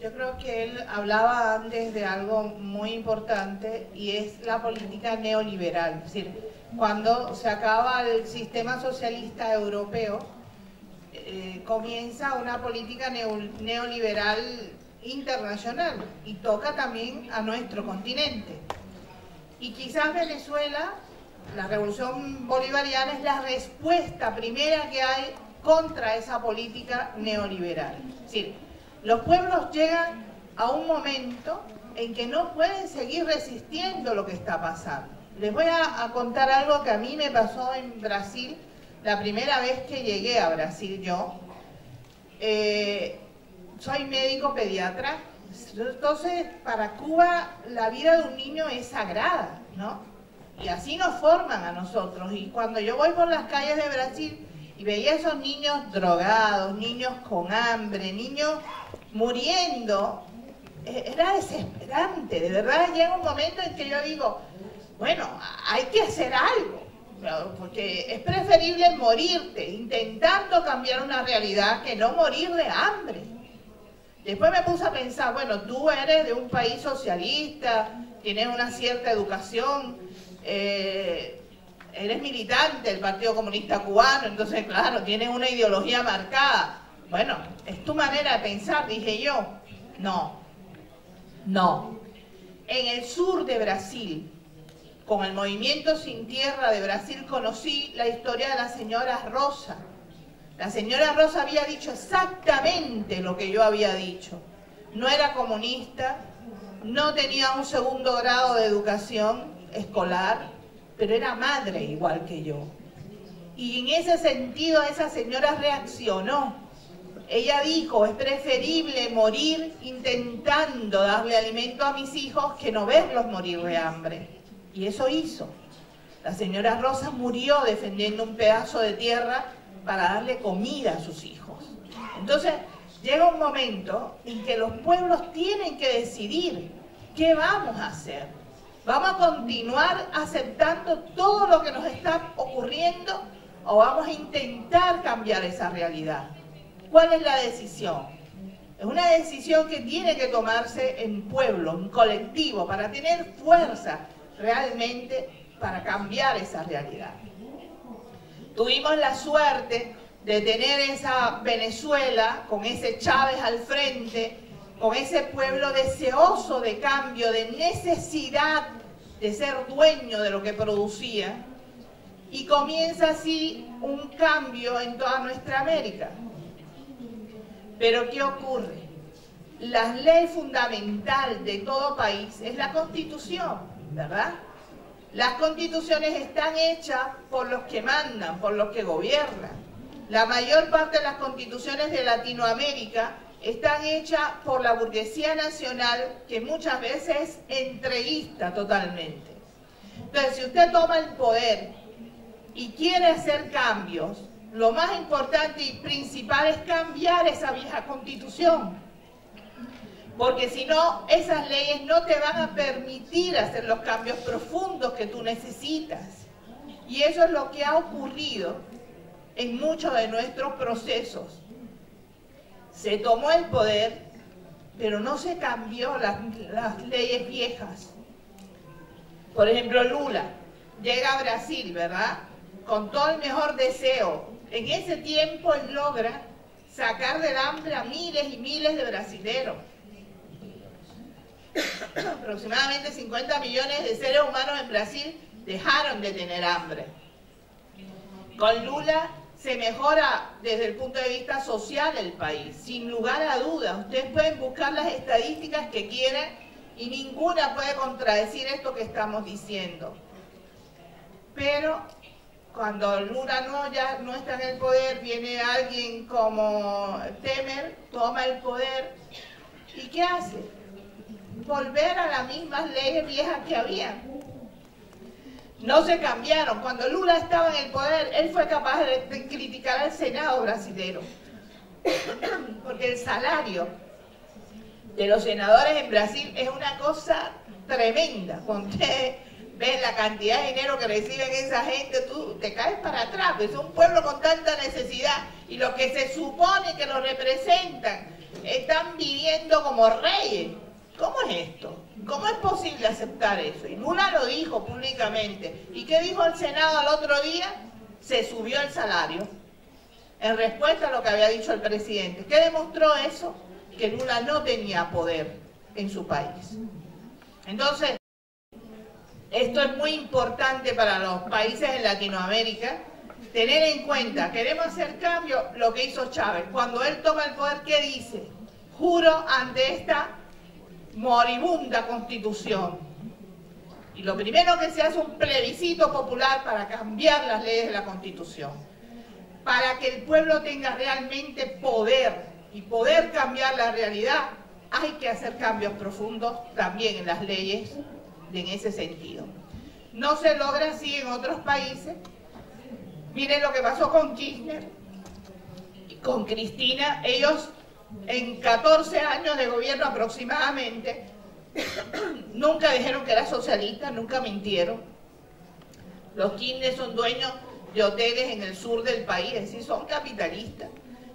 yo creo que él hablaba antes de algo muy importante y es la política neoliberal. Es decir, cuando se acaba el sistema socialista europeo, comienza una política neoliberal internacional y toca también a nuestro continente. Y quizás Venezuela, la revolución bolivariana, es la respuesta primera que hay contra esa política neoliberal. Es decir, los pueblos llegan a un momento en que no pueden seguir resistiendo lo que está pasando. Les voy a contar algo que a mí me pasó en Brasil la primera vez que llegué a Brasil yo. Soy médico pediatra, entonces para Cuba la vida de un niño es sagrada, ¿no? Y así nos forman a nosotros. Y cuando yo voy por las calles de Brasil y veía a esos niños drogados, niños con hambre, niños muriendo, era desesperante. De verdad llega un momento en que yo digo, bueno, hay que hacer algo, porque es preferible morirte intentando cambiar una realidad que no morir de hambre. Después me puse a pensar, bueno, tú eres de un país socialista, tienes una cierta educación, eres militante del Partido Comunista Cubano, entonces claro, tienes una ideología marcada. Bueno, es tu manera de pensar, dije yo. No. En el sur de Brasil, con el Movimiento Sin Tierra de Brasil, conocí la historia de la señora Rosa. La señora Rosa había dicho exactamente lo que yo había dicho. No era comunista, no tenía un segundo grado de educación escolar, pero era madre igual que yo. Y en ese sentido esa señora reaccionó. Ella dijo, es preferible morir intentando darle alimento a mis hijos que no verlos morir de hambre. Y eso hizo. La señora Rosa murió defendiendo un pedazo de tierra para darle comida a sus hijos. Entonces, llega un momento en que los pueblos tienen que decidir qué vamos a hacer. ¿Vamos a continuar aceptando todo lo que nos está ocurriendo o vamos a intentar cambiar esa realidad? ¿Cuál es la decisión? Es una decisión que tiene que tomarse en pueblo, en colectivo, para tener fuerza realmente para cambiar esa realidad. Tuvimos la suerte de tener esa Venezuela con ese Chávez al frente, con ese pueblo deseoso de cambio, de necesidad de ser dueño de lo que producía, y comienza así un cambio en toda nuestra América. Pero ¿qué ocurre? La ley fundamental de todo país es la Constitución, ¿verdad? Las constituciones están hechas por los que mandan, por los que gobiernan. La mayor parte de las constituciones de Latinoamérica están hechas por la burguesía nacional, que muchas veces es entreguista totalmente. Entonces, si usted toma el poder y quiere hacer cambios, lo más importante y principal es cambiar esa vieja constitución. Porque si no, esas leyes no te van a permitir hacer los cambios profundos que tú necesitas. Y eso es lo que ha ocurrido en muchos de nuestros procesos. Se tomó el poder, pero no se cambió las leyes viejas. Por ejemplo, Lula llega a Brasil, ¿verdad? Con todo el mejor deseo. En ese tiempo él logra sacar del hambre a miles y miles de brasileros. Aproximadamente 50 millones de seres humanos en Brasil dejaron de tener hambre. Con Lula se mejora desde el punto de vista social el país, sin lugar a dudas. Ustedes pueden buscar las estadísticas que quieran y ninguna puede contradecir esto que estamos diciendo. Pero cuando Lula ya no está en el poder, viene alguien como Temer, toma el poder, ¿y qué hace? Volver a las mismas leyes viejas que había. No se cambiaron. Cuando Lula estaba en el poder, él fue capaz de criticar al Senado brasilero. Porque el salario de los senadores en Brasil es una cosa tremenda. Cuando usted ve la cantidad de dinero que reciben esa gente, tú te caes para atrás. Es un pueblo con tanta necesidad y los que se supone que lo representan están viviendo como reyes. ¿Cómo es esto? ¿Cómo es posible aceptar eso? Y Lula lo dijo públicamente. ¿Y qué dijo el Senado al otro día? Se subió el salario, en respuesta a lo que había dicho el presidente. ¿Qué demostró eso? Que Lula no tenía poder en su país. Entonces, esto es muy importante para los países en Latinoamérica, tener en cuenta, queremos hacer cambio, lo que hizo Chávez. Cuando él toma el poder, ¿qué dice? Juro ante esta moribunda constitución. Y lo primero que se hace es un plebiscito popular para cambiar las leyes de la constitución, para que el pueblo tenga realmente poder y poder cambiar la realidad. Hay que hacer cambios profundos también en las leyes en ese sentido. No se logra así en otros países. Miren lo que pasó con Kirchner y con Cristina. Ellos en 14 años de gobierno aproximadamente, nunca dijeron que era socialista, nunca mintieron. Los Kirchner son dueños de hoteles en el sur del país, es decir, son capitalistas,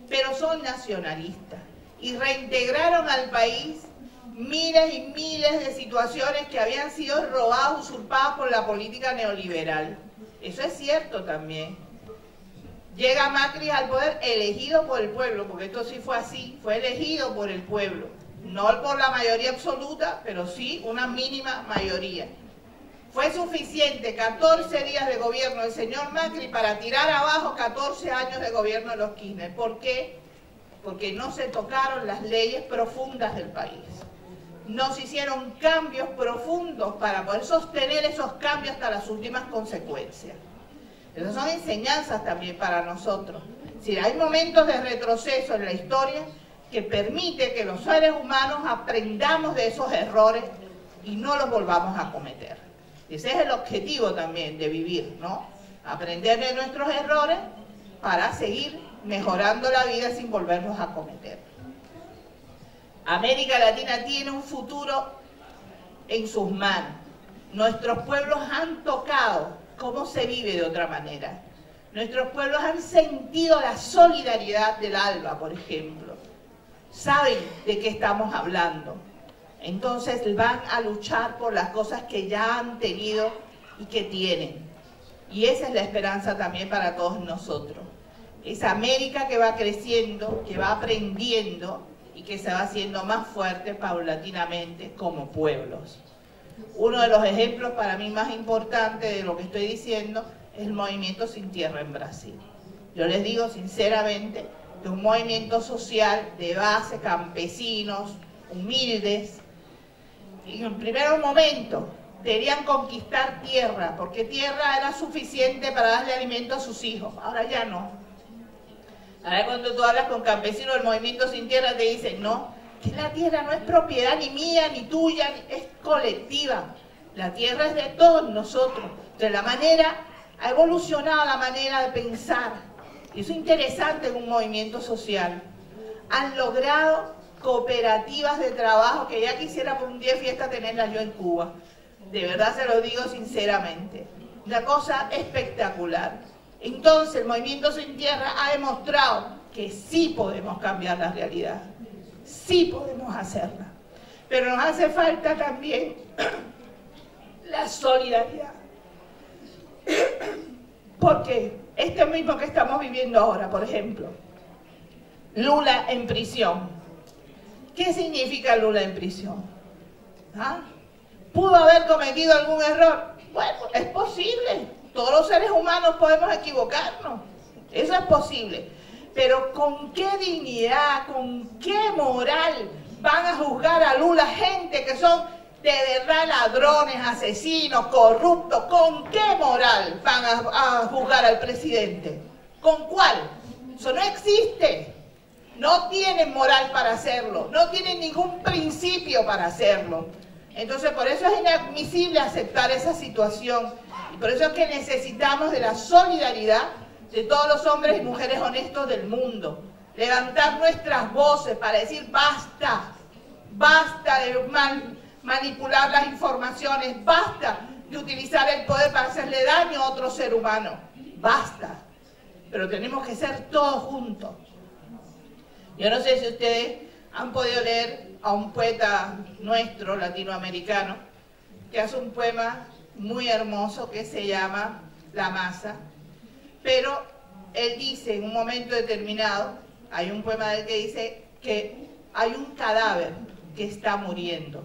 pero son nacionalistas. Y reintegraron al país miles y miles de situaciones que habían sido robadas, usurpadas por la política neoliberal. Eso es cierto también. Llega Macri al poder elegido por el pueblo, porque esto sí fue así, fue elegido por el pueblo. No por la mayoría absoluta, pero sí una mínima mayoría. Fue suficiente 14 días de gobierno del señor Macri para tirar abajo 14 años de gobierno de los Kirchner. ¿Por qué? Porque no se tocaron las leyes profundas del país. No se hicieron cambios profundos para poder sostener esos cambios hasta las últimas consecuencias. Esas son enseñanzas también para nosotros. Si hay momentos de retroceso en la historia que permite que los seres humanos aprendamos de esos errores y no los volvamos a cometer. Ese es el objetivo también de vivir, ¿no? Aprender de nuestros errores para seguir mejorando la vida sin volverlos a cometer. América Latina tiene un futuro en sus manos. Nuestros pueblos han tocado cómo se vive de otra manera. Nuestros pueblos han sentido la solidaridad del ALBA, por ejemplo. Saben de qué estamos hablando. Entonces van a luchar por las cosas que ya han tenido y que tienen. Y esa es la esperanza también para todos nosotros. Esa América que va creciendo, que va aprendiendo y que se va haciendo más fuerte paulatinamente como pueblos. Uno de los ejemplos para mí más importantes de lo que estoy diciendo es el movimiento Sin Tierra en Brasil. Yo les digo sinceramente que un movimiento social de base, campesinos, humildes, y en primer momento querían conquistar tierra, porque tierra era suficiente para darle alimento a sus hijos. Ahora ya no. Ahora cuando tú hablas con campesinos del movimiento Sin Tierra te dicen, no, que la tierra no es propiedad ni mía, ni tuya, es colectiva. La tierra es de todos nosotros. De la manera, ha evolucionado la manera de pensar. Y eso es interesante en un movimiento social. Han logrado cooperativas de trabajo que ya quisiera por un día de fiesta tenerlas yo en Cuba. De verdad se lo digo sinceramente. Una cosa espectacular. Entonces el movimiento Sin Tierra ha demostrado que sí podemos cambiar la realidad. Sí podemos hacerla, pero nos hace falta también la solidaridad. Porque este mismo que estamos viviendo ahora, por ejemplo, Lula en prisión. ¿Qué significa Lula en prisión? ¿Ah? ¿Pudo haber cometido algún error? Bueno, es posible. Todos los seres humanos podemos equivocarnos. Eso es posible. Pero ¿con qué dignidad, con qué moral van a juzgar a Lula gente que son de verdad ladrones, asesinos, corruptos? ¿Con qué moral van a juzgar al presidente? ¿Con cuál? Eso no existe. No tienen moral para hacerlo, no tienen ningún principio para hacerlo. Entonces por eso es inadmisible aceptar esa situación y por eso es que necesitamos de la solidaridad de todos los hombres y mujeres honestos del mundo. Levantar nuestras voces para decir basta, basta de manipular las informaciones, basta de utilizar el poder para hacerle daño a otro ser humano, basta. Pero tenemos que ser todos juntos. Yo no sé si ustedes han podido leer a un poeta nuestro, latinoamericano, que hace un poema muy hermoso que se llama La Masa, pero él dice en un momento determinado, hay un poema de él que dice que hay un cadáver que está muriendo.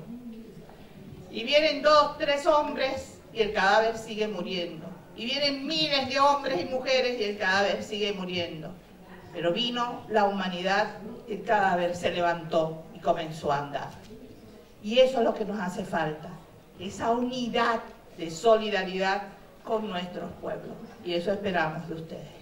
Y vienen 2, 3 hombres y el cadáver sigue muriendo. Y vienen miles de hombres y mujeres y el cadáver sigue muriendo. Pero vino la humanidad y el cadáver se levantó y comenzó a andar. Y eso es lo que nos hace falta, esa unidad de solidaridad con nuestros pueblos. Y eso esperamos de ustedes.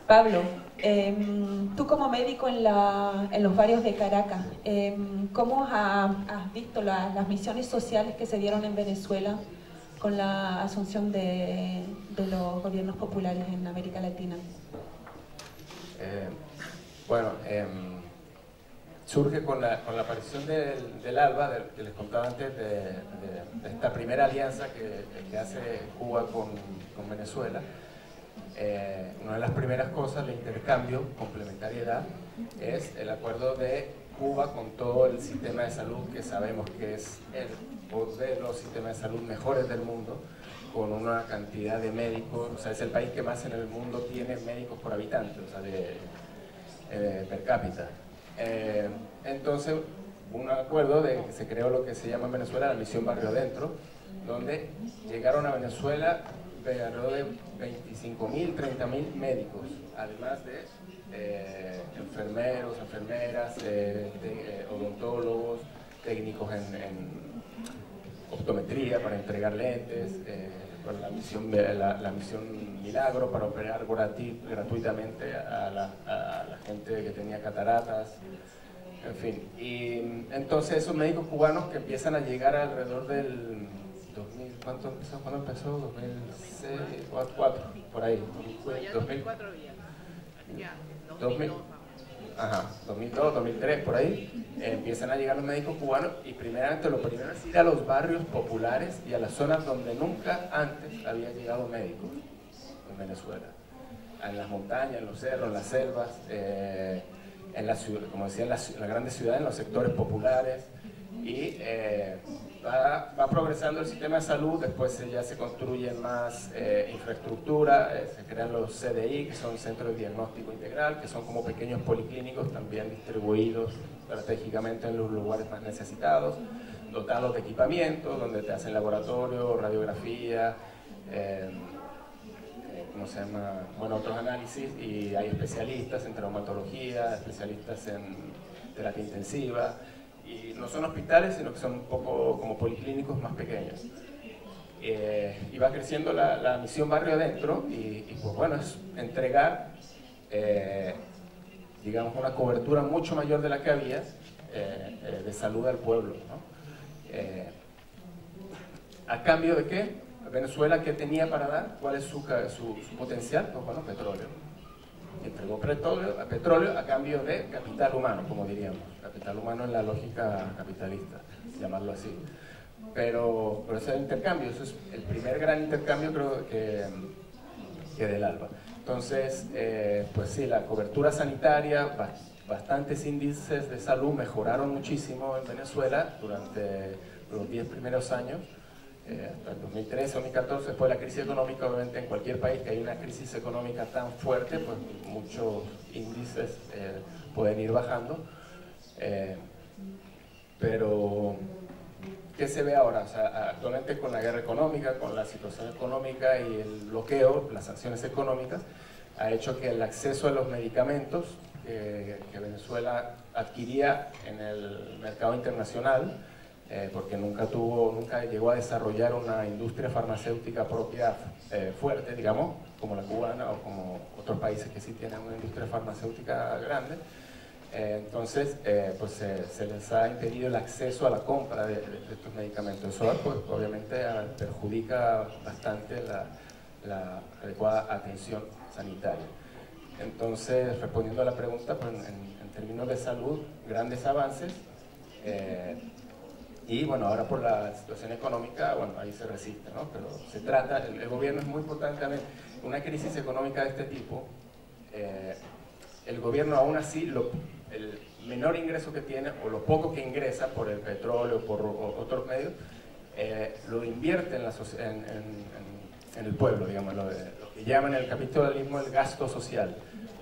Pablo, Tú como médico en los barrios de Caracas, ¿cómo has visto las misiones sociales que se dieron en Venezuela con la asunción de los gobiernos populares en América Latina? Bueno, surge con la aparición del ALBA, que les contaba antes, de esta primera alianza que hace Cuba con Venezuela. Una de las primeras cosas, el intercambio, complementariedad, es el acuerdo de Cuba con todo el sistema de salud, que sabemos que es uno de los sistemas de salud mejores del mundo, con una cantidad de médicos, o sea, es el país que más en el mundo tiene médicos por habitante, o sea, per cápita. Entonces, un acuerdo de que se creó lo que se llama en Venezuela la Misión Barrio Adentro, donde llegaron a Venezuela alrededor de 25.000, 30.000 médicos, además de enfermeros, enfermeras, odontólogos, técnicos en optometría para entregar lentes, con la misión Milagro para operar gratuitamente a la gente que tenía cataratas, en fin. Y entonces esos médicos cubanos que empiezan a llegar alrededor del 2000, ¿cuándo empezó? 2006, 2004, por ahí. 2004 ya, 2002. Ajá, 2002, 2003, por ahí, empiezan a llegar los médicos cubanos y primeramente lo primero es ir a los barrios populares y a las zonas donde nunca antes había llegado médicos en Venezuela. En las montañas, en los cerros, en las selvas, en la ciudad, como decía, en las grandes ciudades, en los sectores populares, y va progresando el sistema de salud. Después ya se construye más infraestructura, se crean los CDI, que son Centros de Diagnóstico Integral, que son como pequeños policlínicos también distribuidos estratégicamente en los lugares más necesitados, dotados de equipamiento, donde te hacen laboratorio, radiografía, ¿cómo se llama? Bueno, otros análisis, y hay especialistas en traumatología, especialistas en terapia intensiva, y no son hospitales, sino que son un poco como policlínicos más pequeños. Y va creciendo la misión Barrio Adentro, y pues bueno, es entregar, digamos, una cobertura mucho mayor de la que había de salud al pueblo, ¿no? ¿A cambio de qué? Venezuela, ¿qué tenía para dar? ¿Cuál es su potencial? Pues bueno, petróleo. Entregó petróleo a cambio de capital humano, como diríamos. Capital humano en la lógica capitalista, llamarlo así. Pero ese es el intercambio, eso es el primer gran intercambio, creo que del ALBA. Entonces, pues sí, la cobertura sanitaria, bastantes índices de salud mejoraron muchísimo en Venezuela durante los 10 primeros años. Hasta el 2013, 2014, después de la crisis económica. Obviamente en cualquier país que hay una crisis económica tan fuerte, pues muchos índices pueden ir bajando. Pero, ¿qué se ve ahora? O sea, actualmente con la guerra económica, con la situación económica y el bloqueo, las sanciones económicas, ha hecho que el acceso a los medicamentos que Venezuela adquiría en el mercado internacional, porque nunca llegó a desarrollar una industria farmacéutica propia fuerte, digamos, como la cubana o como otros países que sí tienen una industria farmacéutica grande. Entonces, pues se les ha impedido el acceso a la compra de estos medicamentos. Eso, pues, obviamente perjudica bastante la adecuada atención sanitaria. Entonces, respondiendo a la pregunta, pues, en términos de salud, grandes avances. Y bueno, ahora por la situación económica, bueno, ahí se resiste, ¿no? Pero se trata, el gobierno es muy importante también. Una crisis económica de este tipo, el gobierno aún así, el menor ingreso que tiene, o lo poco que ingresa por el petróleo, por otros medios, lo invierte en el pueblo, digamos, lo que llaman en el capitalismo el gasto social,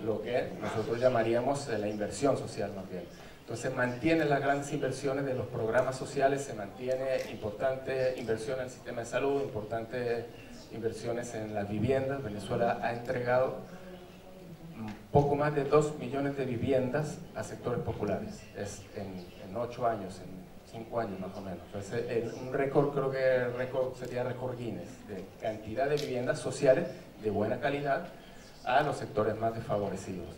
lo que nosotros llamaríamos la inversión social más bien. Entonces mantiene las grandes inversiones de los programas sociales, se mantiene importante inversión en el sistema de salud, importantes inversiones en las viviendas. Venezuela ha entregado poco más de 2 millones de viviendas a sectores populares, es en 8 años, en 5 años más o menos. Entonces, un récord, creo que sería récord Guinness, de cantidad de viviendas sociales de buena calidad a los sectores más desfavorecidos.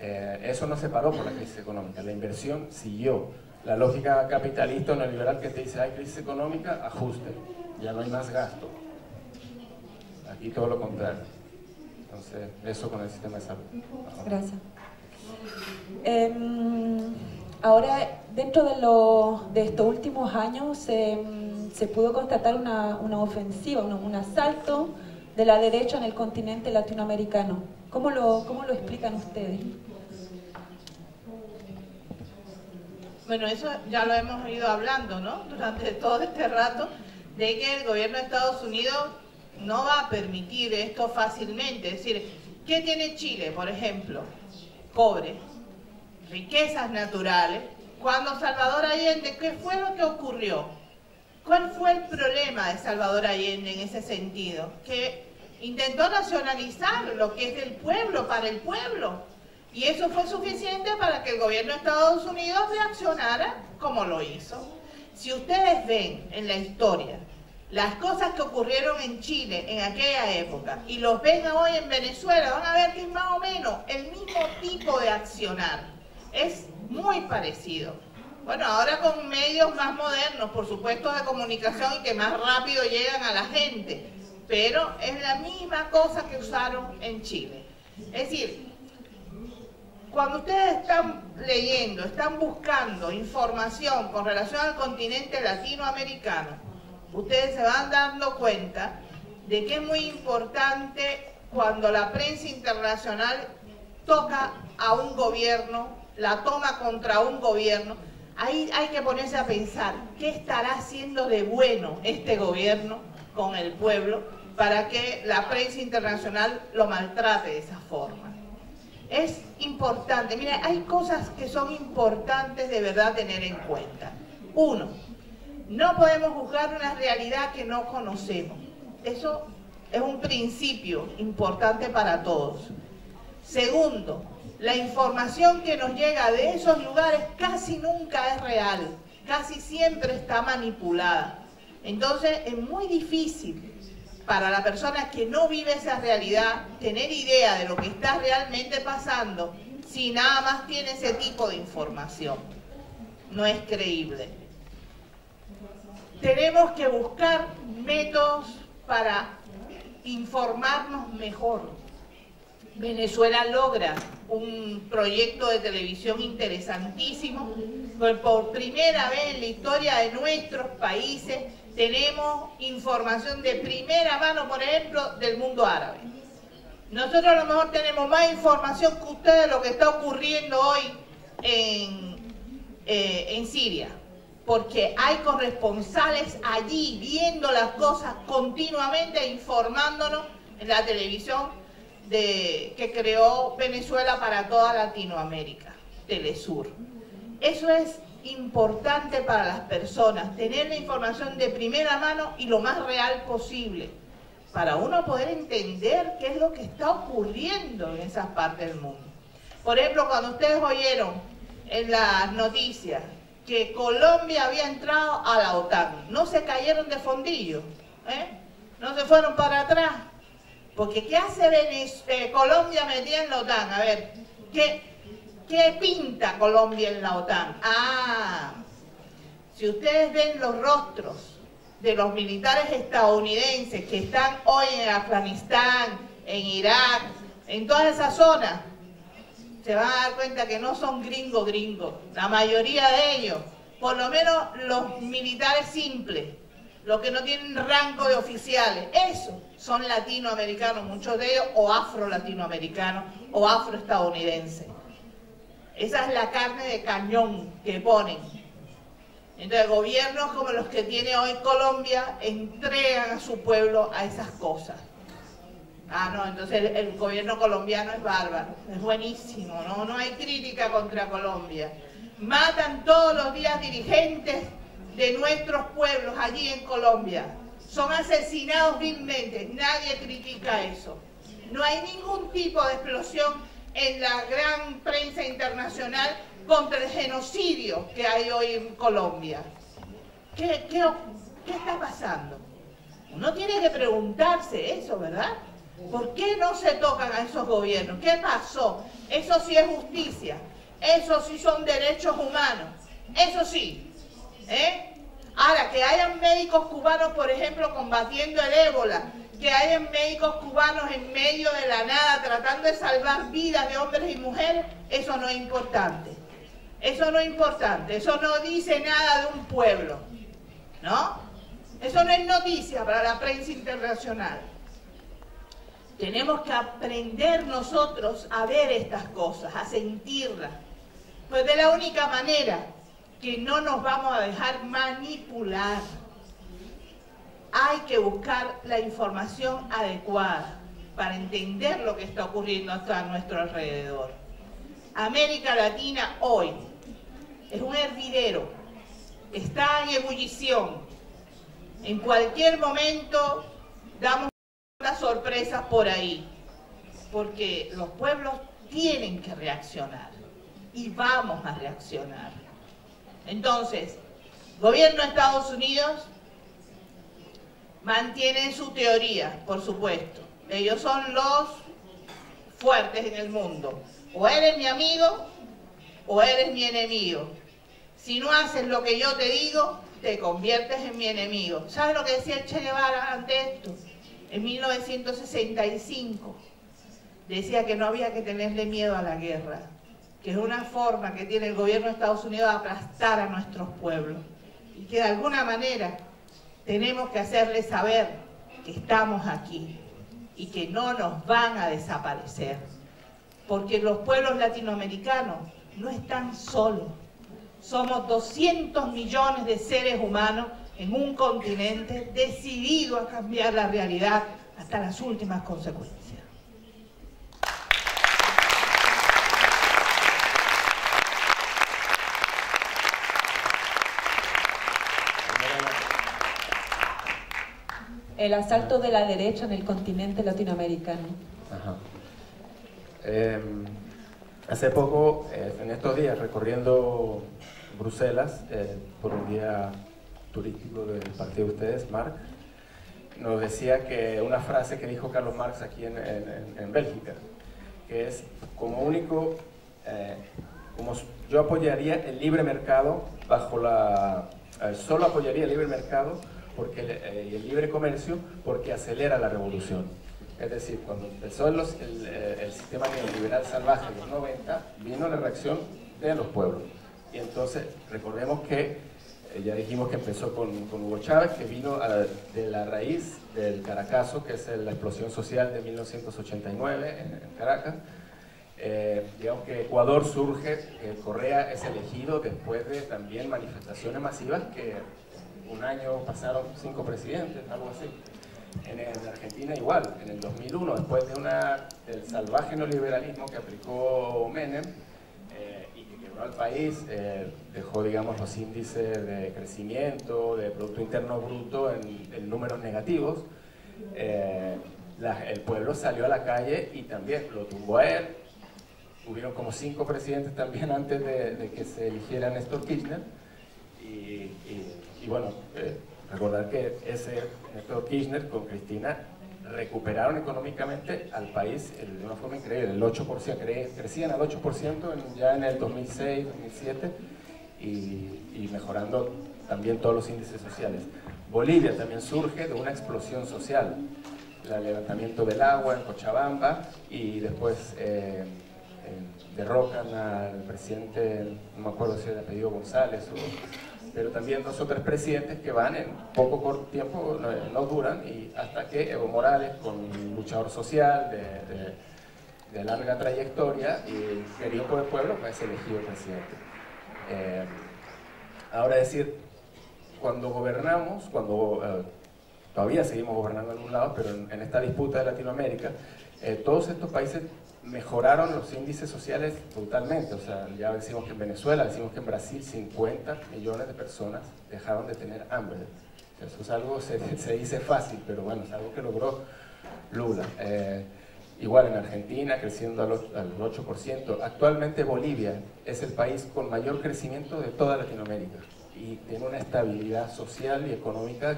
Eso no se paró por la crisis económica, la inversión siguió. La lógica capitalista o neoliberal que te dice hay crisis económica, ajuste, ya no hay más gasto. Aquí todo lo contrario. Entonces, eso con el sistema de salud. Gracias. Ahora, dentro de estos últimos años, se pudo constatar una ofensiva, un asalto de la derecha en el continente latinoamericano. ¿Cómo lo explican ustedes? Bueno, eso ya lo hemos ido hablando, ¿no? Durante todo este rato, de que el gobierno de Estados Unidos no va a permitir esto fácilmente. Es decir, ¿qué tiene Chile, por ejemplo? Cobre, riquezas naturales. Cuando Salvador Allende, ¿qué fue lo que ocurrió? ¿Cuál fue el problema de Salvador Allende en ese sentido? Que intentó nacionalizar lo que es del pueblo, para el pueblo. Y eso fue suficiente para que el gobierno de Estados Unidos reaccionara como lo hizo. Si ustedes ven en la historia las cosas que ocurrieron en Chile en aquella época y los ven hoy en Venezuela, van a ver que es más o menos el mismo tipo de accionar. Es muy parecido. Bueno, ahora con medios más modernos, por supuesto, de comunicación y que más rápido llegan a la gente, pero es la misma cosa que usaron en Chile. Es decir, cuando ustedes están leyendo, están buscando información con relación al continente latinoamericano, ustedes se van dando cuenta de que es muy importante cuando la prensa internacional toca a un gobierno, la toma contra un gobierno. Ahí hay que ponerse a pensar, ¿qué estará haciendo de bueno este gobierno con el pueblo para que la prensa internacional lo maltrate de esa forma? Es importante, mira, hay cosas que son importantes de verdad tener en cuenta. Uno, no podemos juzgar una realidad que no conocemos. Eso es un principio importante para todos. Segundo, la información que nos llega de esos lugares casi nunca es real, casi siempre está manipulada. Entonces es muy difícil para la persona que no vive esa realidad tener idea de lo que está realmente pasando si nada más tiene ese tipo de información. No es creíble. Tenemos que buscar métodos para informarnos mejor. Venezuela logra un proyecto de televisión interesantísimo, porque por primera vez en la historia de nuestros países tenemos información de primera mano, por ejemplo, del mundo árabe. Nosotros a lo mejor tenemos más información que ustedes de lo que está ocurriendo hoy en Siria, porque hay corresponsales allí viendo las cosas continuamente, informándonos en la televisión que creó Venezuela para toda Latinoamérica, Telesur. Eso es importante para las personas, tener la información de primera mano y lo más real posible, para uno poder entender qué es lo que está ocurriendo en esas partes del mundo. Por ejemplo, cuando ustedes oyeron en las noticias que Colombia había entrado a la OTAN, no se cayeron de fondillo, no se fueron para atrás, porque ¿qué hace Colombia metida en la OTAN? A ver, ¿qué pinta Colombia en la OTAN? Si ustedes ven los rostros de los militares estadounidenses que están hoy en Afganistán, en Irak, en toda esa zona, se van a dar cuenta que no son gringos. La mayoría de ellos, por lo menos los militares simples, los que no tienen rango de oficiales, esos son latinoamericanos, muchos de ellos, o afro-latinoamericanos, o afroestadounidenses. Esa es la carne de cañón que ponen. Entonces, gobiernos como los que tiene hoy Colombia entregan a su pueblo a esas cosas. No, entonces el gobierno colombiano es bárbaro, es buenísimo, no hay crítica contra Colombia. Matan todos los días dirigentes de nuestros pueblos allí en Colombia. Son asesinados vilmente, nadie critica eso. No hay ningún tipo de explosión en la gran prensa internacional contra el genocidio que hay hoy en Colombia. ¿Qué está pasando? Uno tiene que preguntarse eso, ¿verdad? ¿Por qué no se tocan a esos gobiernos? ¿Qué pasó? Eso sí es justicia, eso sí son derechos humanos, eso sí. Ahora, que hayan médicos cubanos, por ejemplo, combatiendo el ébola, que hayan médicos cubanos en medio de la nada tratando de salvar vidas de hombres y mujeres, eso no es importante. Eso no es importante, eso no dice nada de un pueblo, ¿no? Eso no es noticia para la prensa internacional. Tenemos que aprender nosotros a ver estas cosas, a sentirlas. Pues de la única manera que no nos vamos a dejar manipular. Hay que buscar la información adecuada para entender lo que está ocurriendo a nuestro alrededor. América Latina hoy es un hervidero, está en ebullición. En cualquier momento damos unas sorpresas por ahí, porque los pueblos tienen que reaccionar y vamos a reaccionar. Entonces, gobierno de Estados Unidos mantienen su teoría, por supuesto. Ellos son los fuertes en el mundo. O eres mi amigo o eres mi enemigo. Si no haces lo que yo te digo, te conviertes en mi enemigo. ¿Sabes lo que decía el Che Guevara ante esto? En 1965 decía que no había que tenerle miedo a la guerra, que es una forma que tiene el gobierno de Estados Unidos de aplastar a nuestros pueblos y que de alguna manera tenemos que hacerles saber que estamos aquí y que no nos van a desaparecer, porque los pueblos latinoamericanos no están solos. Somos 200 millones de seres humanos en un continente decidido a cambiar la realidad hasta las últimas consecuencias. El asalto de la derecha en el continente latinoamericano. Ajá. Hace poco, en estos días, recorriendo Bruselas, por un día turístico del partido de ustedes, Marc, nos decía que una frase que dijo Carlos Marx aquí en Bélgica, que es como único, como yo apoyaría el libre mercado solo apoyaría el libre mercado y el libre comercio porque acelera la revolución. Es decir, cuando empezó el sistema neoliberal salvaje en los 90, vino la reacción de los pueblos. Y entonces, recordemos que, ya dijimos que empezó con Hugo Chávez, que vino de la raíz del Caracazo, que es la explosión social de 1989 en Caracas. Digamos que Ecuador surge, que Correa es elegido después de también manifestaciones masivas que un año pasaron 5 presidentes, algo así. En Argentina igual, en el 2001, después del salvaje neoliberalismo que aplicó Menem y que quebró al país, dejó, digamos, los índices de crecimiento, de Producto Interno Bruto en números negativos. El pueblo salió a la calle y también lo tumbó a él. Hubieron como 5 presidentes también antes de que se eligiera Néstor Kirchner. Y bueno, recordar que ese Néstor Kirchner con Cristina recuperaron económicamente al país de una forma increíble, el 8%, crecían al 8% ya en el 2006, 2007 y mejorando también todos los índices sociales. Bolivia también surge de una explosión social, el levantamiento del agua en Cochabamba y después derrocan al presidente, no me acuerdo si era el apellido González pero también 2 o 3 presidentes que van en poco corto tiempo, no duran, y hasta que Evo Morales, con un luchador social de larga trayectoria y querido por el pueblo, pues es elegido presidente. Ahora decir, cuando gobernamos, todavía seguimos gobernando en algún lado, pero en esta disputa de Latinoamérica, todos estos países mejoraron los índices sociales totalmente. O sea, ya decimos que en Venezuela, decimos que en Brasil 50 millones de personas dejaron de tener hambre. O sea, eso es algo, se dice fácil, pero bueno, es algo que logró Lula. Igual en Argentina, creciendo al 8%. Actualmente Bolivia es el país con mayor crecimiento de toda Latinoamérica y tiene una estabilidad social y económica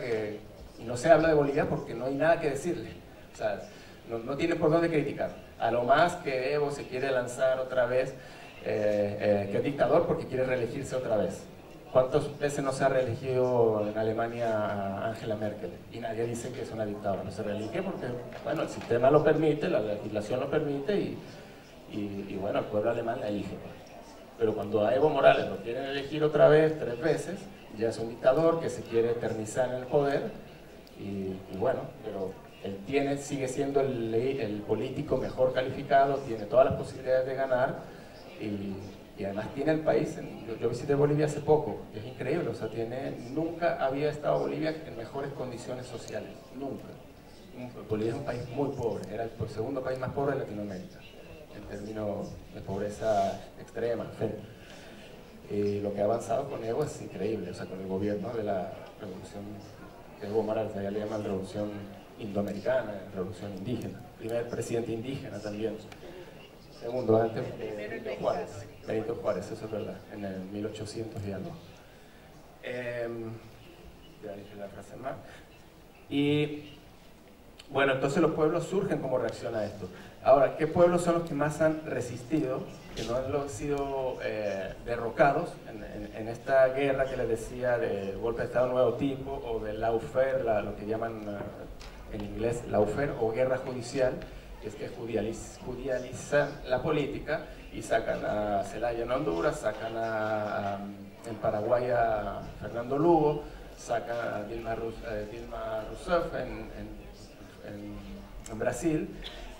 y no se habla de Bolivia porque no hay nada que decirle. O sea, no tienen por dónde criticar. A lo más que Evo se quiere lanzar otra vez, que es dictador porque quiere reelegirse otra vez. ¿Cuántas veces no se ha reelegido en Alemania a Angela Merkel? Y nadie dice que es una dictadora, no se reelige porque, bueno, el sistema lo permite, la legislación lo permite y bueno, el pueblo alemán la elige. Pero cuando a Evo Morales lo quieren elegir otra vez, 3 veces, ya es un dictador que se quiere eternizar en el poder y bueno, pero él sigue siendo el político mejor calificado, tiene todas las posibilidades de ganar y además tiene el país, yo visité Bolivia hace poco, es increíble, o sea, nunca había estado Bolivia en mejores condiciones sociales, nunca. Bolivia es un país muy pobre, era el segundo país más pobre de Latinoamérica, en términos de pobreza extrema, en fin. Y lo que ha avanzado con Evo es increíble, o sea, con el gobierno de la revolución, Evo Morales, ya le llaman revolución indoamericana, revolución indígena, primer presidente indígena también. Segundo, antes Benito Juárez, eso es verdad, en el 1800 y algo. Ya dije la frase más. Y bueno, entonces los pueblos surgen como reacción a esto. Ahora, ¿qué pueblos son los que más han resistido, que no han sido derrocados en esta guerra que les decía de golpe de Estado nuevo tipo o de lawfare, lo que llaman en inglés lawfare o guerra judicial? Es que judicializan la política y sacan a Zelaya en Honduras, sacan en Paraguay a Fernando Lugo, sacan a Dilma Rousseff en Brasil,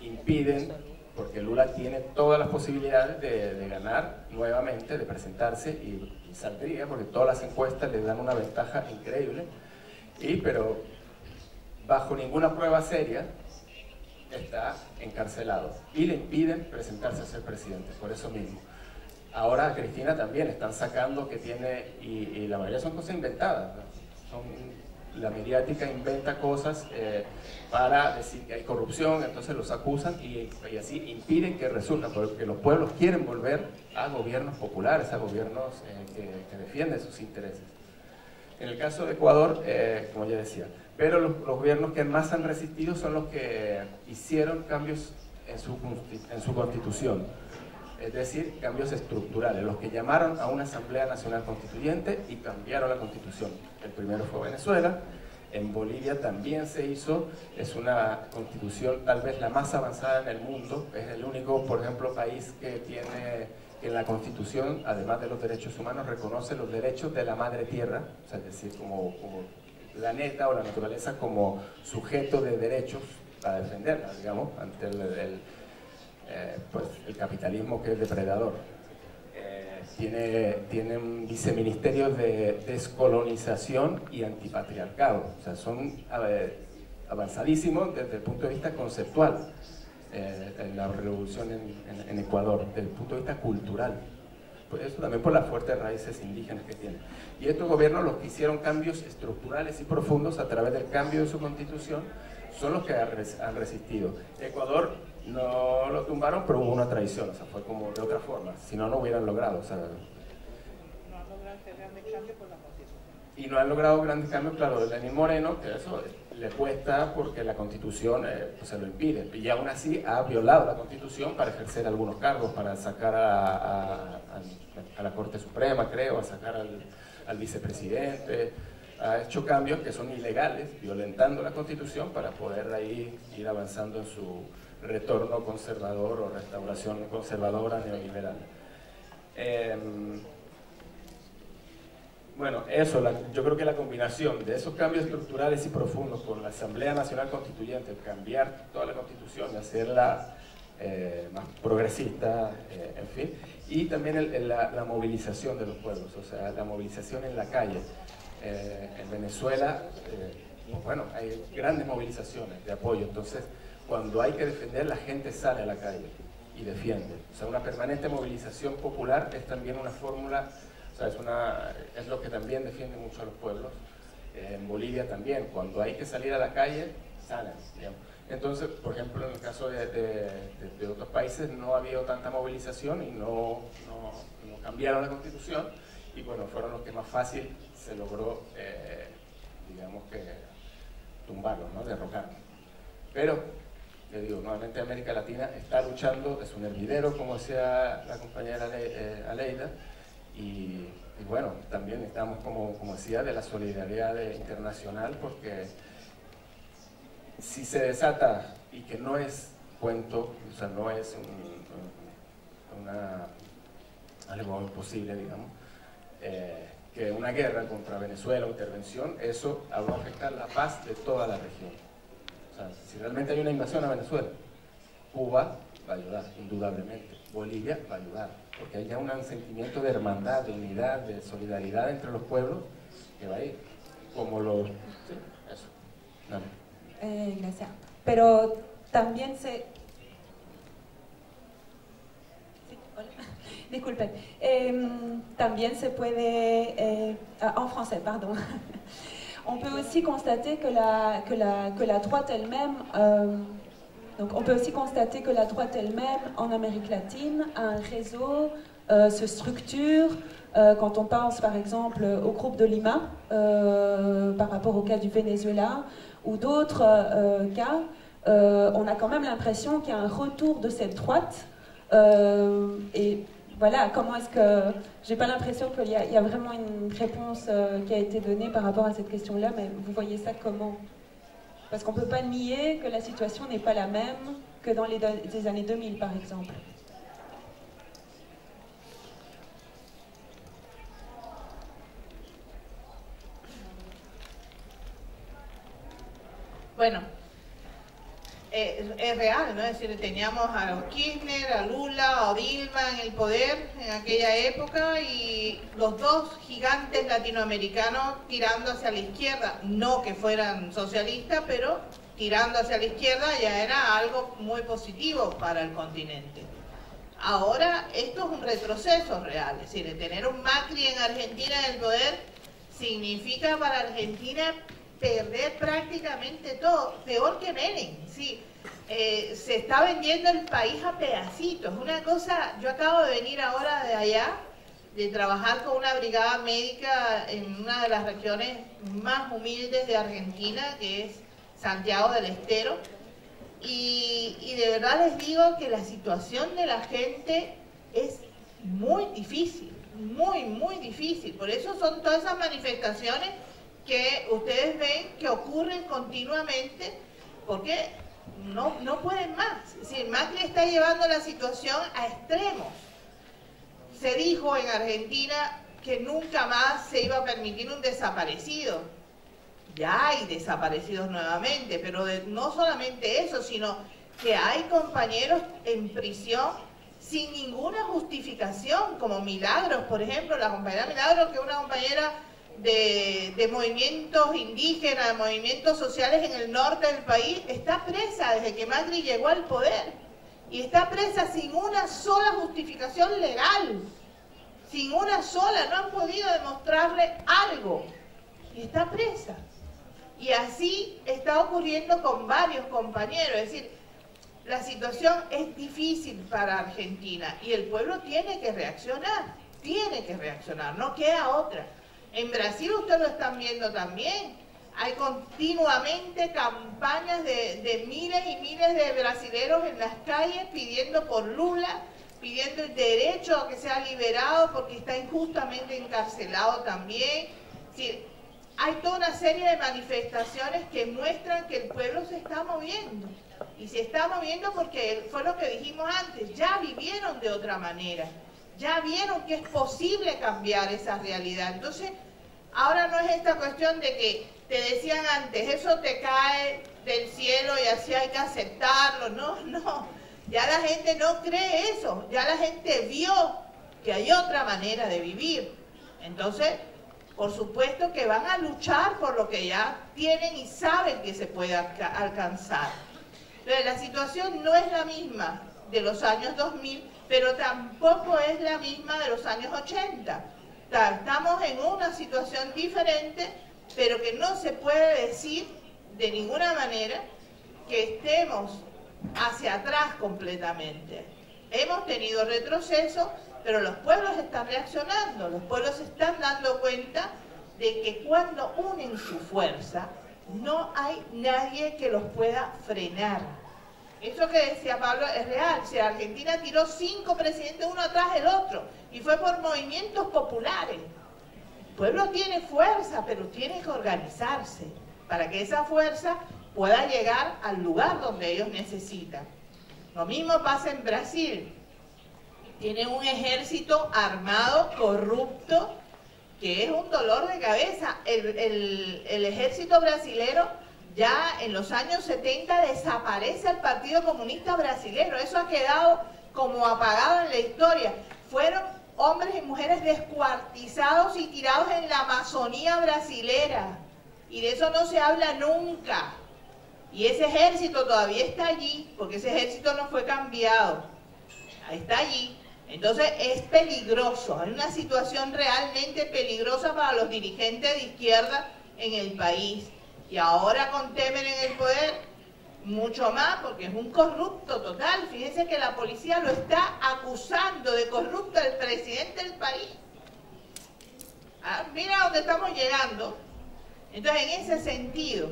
impiden, porque Lula tiene todas las posibilidades de ganar nuevamente, de presentarse y saldría, porque todas las encuestas le dan una ventaja increíble, pero bajo ninguna prueba seria está encarcelado y le impiden presentarse a ser presidente, por eso mismo. Ahora a Cristina también están sacando que tiene, y la mayoría son cosas inventadas, ¿no? La mediática inventa cosas para decir que hay corrupción, entonces los acusan y así impiden que resurjan, porque los pueblos quieren volver a gobiernos populares, a gobiernos que defienden sus intereses. En el caso de Ecuador, como ya decía, pero los gobiernos que más han resistido son los que hicieron cambios en su constitución, es decir, cambios estructurales, los que llamaron a una Asamblea Nacional Constituyente y cambiaron la constitución. El primero fue Venezuela, en Bolivia también se hizo, es una constitución tal vez la más avanzada en el mundo, es el único, por ejemplo, país que tiene en la constitución, además de los derechos humanos, reconoce los derechos de la madre tierra, o sea, es decir, como planeta o la naturaleza como sujeto de derechos para defenderla, digamos, ante el capitalismo que es depredador. Tiene un viceministerio de descolonización y antipatriarcado, o sea, son avanzadísimos desde el punto de vista conceptual en la revolución en Ecuador, desde el punto de vista cultural. Por eso también por las fuertes raíces indígenas que tiene. Y estos gobiernos, los que hicieron cambios estructurales y profundos a través del cambio de su constitución, son los que han resistido. Ecuador no lo tumbaron, pero hubo una traición, o sea, fue como de otra forma, si no, no hubieran logrado. O sea, no han logrado hacer grandes cambios por la constitución. Y no han logrado grandes cambios, claro, de Lenín Moreno, que eso le cuesta porque la Constitución pues se lo impide. Y aún así ha violado la Constitución para ejercer algunos cargos, para sacar a la Corte Suprema, creo, a sacar al vicepresidente. Ha hecho cambios que son ilegales, violentando la Constitución para poder ahí ir avanzando en su retorno conservador o restauración conservadora neoliberal. Bueno, eso, yo creo que la combinación de esos cambios estructurales y profundos con la Asamblea Nacional Constituyente, cambiar toda la Constitución y hacerla más progresista, en fin, y también la movilización de los pueblos, o sea, la movilización en la calle. En Venezuela, bueno, hay grandes movilizaciones de apoyo, entonces cuando hay que defender, la gente sale a la calle y defiende. O sea, una permanente movilización popular es también una fórmula. O sea, es lo que también defiende mucho a los pueblos. En Bolivia también, cuando hay que salir a la calle, salen, digamos. Entonces, por ejemplo, en el caso de otros países no ha habido tanta movilización y no cambiaron la Constitución, y bueno, fueron los que más fácil se logró, digamos que, tumbarlos, ¿no? Derrocarlos. Pero le digo, nuevamente América Latina está luchando, es un hervidero, como decía la compañera Aleida, y bueno, también estamos, como decía, de la solidaridad internacional, porque si se desata, y que no es cuento, o sea, no es algo imposible, digamos, que una guerra contra Venezuela o intervención, eso va a afectar la paz de toda la región. O sea, si realmente hay una invasión a Venezuela, Cuba va a ayudar, indudablemente. Bolivia va a ayudar, porque hay ya un sentimiento de hermandad, de unidad, de solidaridad entre los pueblos que va a ir. Como los... Sí, eso. No. Gracias. Pero también se... Sí, hola. Disculpen. También se puede... en français, pardon. On peut aussi constater que la droite elle-même... Donc on peut aussi constater que la droite elle-même, en Amérique latine, a un réseau, se structure. Quand on pense par exemple au groupe de Lima, par rapport au cas du Venezuela, ou d'autres cas, on a quand même l'impression qu'il y a un retour de cette droite. Et voilà, comment est-ce que... J'ai pas l'impression qu'il y a vraiment une réponse qui a été donnée par rapport à cette question-là, mais vous voyez ça comment? Parce qu'on ne peut pas nier que la situation n'est pas la même que dans les années 2000, par exemple. Bueno, es real, ¿no? Es decir, teníamos a los Kirchner, a Lula, a Dilma en el poder en aquella época y los dos gigantes latinoamericanos tirando hacia la izquierda, no que fueran socialistas, pero tirando hacia la izquierda ya era algo muy positivo para el continente. Ahora esto es un retroceso real, es decir, tener un Macri en Argentina en el poder significa para Argentina perder prácticamente todo, peor que Menem, sí. Se está vendiendo el país a pedacitos, una cosa, yo acabo de venir ahora de allá, de trabajar con una brigada médica en una de las regiones más humildes de Argentina, que es Santiago del Estero, y de verdad les digo que la situación de la gente es muy difícil, muy difícil, por eso son todas esas manifestaciones que ustedes ven que ocurren continuamente, porque no pueden más. Es decir, Macri está llevando la situación a extremos. Se dijo en Argentina que nunca más se iba a permitir un desaparecido. Ya hay desaparecidos nuevamente, pero no solamente eso, sino que hay compañeros en prisión sin ninguna justificación, como Milagros, por ejemplo, la compañera Milagros, que es una compañera de movimientos indígenas, de movimientos sociales en el norte del país, está presa desde que Macri llegó al poder y está presa sin una sola justificación legal, sin una sola, no han podido demostrarle algo y está presa. Y así está ocurriendo con varios compañeros, es decir, la situación es difícil para Argentina y el pueblo tiene que reaccionar, no queda otra. En Brasil ustedes lo están viendo también, hay continuamente campañas de miles y miles de brasileros en las calles pidiendo por Lula, pidiendo el derecho a que sea liberado porque está injustamente encarcelado también. Es decir, hay toda una serie de manifestaciones que muestran que el pueblo se está moviendo. Y se está moviendo porque fue lo que dijimos antes, ya vivieron de otra manera, ya vieron que es posible cambiar esa realidad. Entonces, ahora no es esta cuestión de que te decían antes, eso te cae del cielo y así hay que aceptarlo. No, ya la gente no cree eso, ya la gente vio que hay otra manera de vivir. Entonces, por supuesto que van a luchar por lo que ya tienen y saben que se puede alcanzar. Pero la situación no es la misma de los años 2000, pero tampoco es la misma de los años 80. Estamos en una situación diferente, pero que no se puede decir de ninguna manera que estemos hacia atrás completamente. Hemos tenido retroceso, pero los pueblos están reaccionando, los pueblos se están dando cuenta de que cuando unen su fuerza, no hay nadie que los pueda frenar. Eso que decía Pablo es real. Si Argentina tiró 5 presidentes uno atrás del otro y fue por movimientos populares. El pueblo tiene fuerza, pero tiene que organizarse para que esa fuerza pueda llegar al lugar donde ellos necesitan. Lo mismo pasa en Brasil. Tiene un ejército armado, corrupto, que es un dolor de cabeza. El ejército brasilero ya en los años 70 desaparece el Partido Comunista Brasilero. Eso ha quedado como apagado en la historia. Fueron hombres y mujeres descuartizados y tirados en la Amazonía brasilera. Y de eso no se habla nunca. Y ese ejército todavía está allí, porque ese ejército no fue cambiado. Está allí. Entonces es peligroso, hay una situación realmente peligrosa para los dirigentes de izquierda en el país. Y ahora con Temer en el poder, mucho más, porque es un corrupto total. Fíjense que la policía lo está acusando de corrupto al presidente del país. Mira dónde estamos llegando. Entonces, en ese sentido,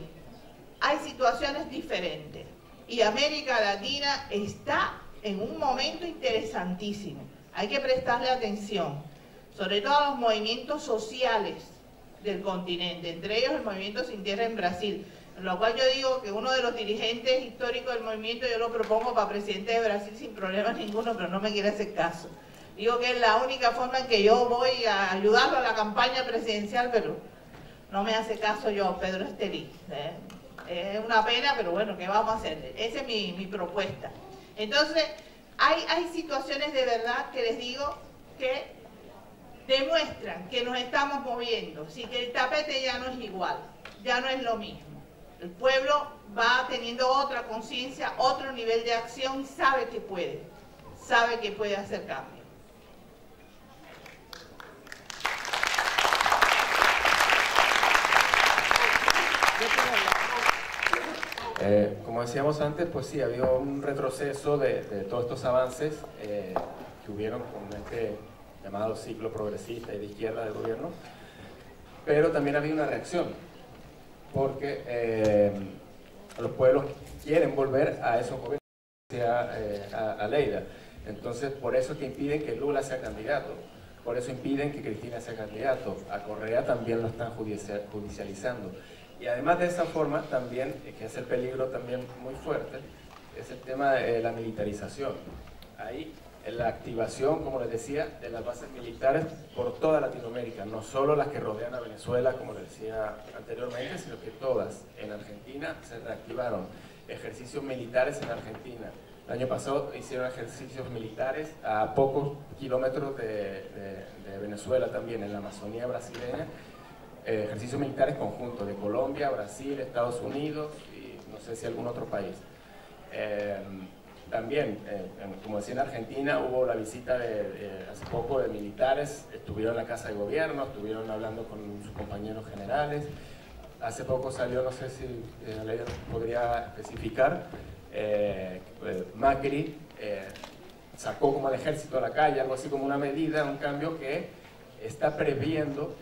hay situaciones diferentes. Y América Latina está en un momento interesantísimo. Hay que prestarle atención, sobre todo a los movimientos sociales del continente, entre ellos el movimiento Sin Tierra en Brasil, en lo cual yo digo que uno de los dirigentes históricos del movimiento yo lo propongo para presidente de Brasil sin problema ninguno, pero no me quiere hacer caso. Digo que es la única forma en que yo voy a ayudarlo a la campaña presidencial, pero no me hace caso yo, Pedro Estelí. Es una pena, pero bueno, ¿qué vamos a hacer? Esa es mi propuesta. Entonces, hay situaciones de verdad que les digo que demuestran que nos estamos moviendo, sí, que el tapete ya no es igual, ya no es lo mismo. El pueblo va teniendo otra conciencia, otro nivel de acción y sabe que puede hacer cambio. Como decíamos antes, pues sí, había un retroceso de todos estos avances que hubieron con este llamado ciclo progresista y de izquierda del gobierno, pero también había una reacción, porque los pueblos quieren volver a esos gobiernos, a Leida. Entonces, por eso es que impiden que Lula sea candidato, por eso impiden que Cristina sea candidato, a Correa también lo están judicializando. Y además de esa forma, también, que es el peligro también muy fuerte, es el tema de la militarización. Ahí, la activación, como les decía, de las bases militares por toda Latinoamérica, no solo las que rodean a Venezuela, como les decía anteriormente, sino que todas. En Argentina se reactivaron ejercicios militares en Argentina. El año pasado hicieron ejercicios militares a pocos kilómetros de Venezuela también, en la Amazonía brasileña, ejercicios militares conjuntos de Colombia, Brasil, Estados Unidos y no sé si algún otro país. También, como decía, en Argentina hubo la visita hace poco de militares, estuvieron en la Casa de Gobierno, estuvieron hablando con sus compañeros generales. Hace poco salió, no sé si la ley podría especificar, Macri sacó como al ejército a la calle, algo así como una medida, un cambio que está previendo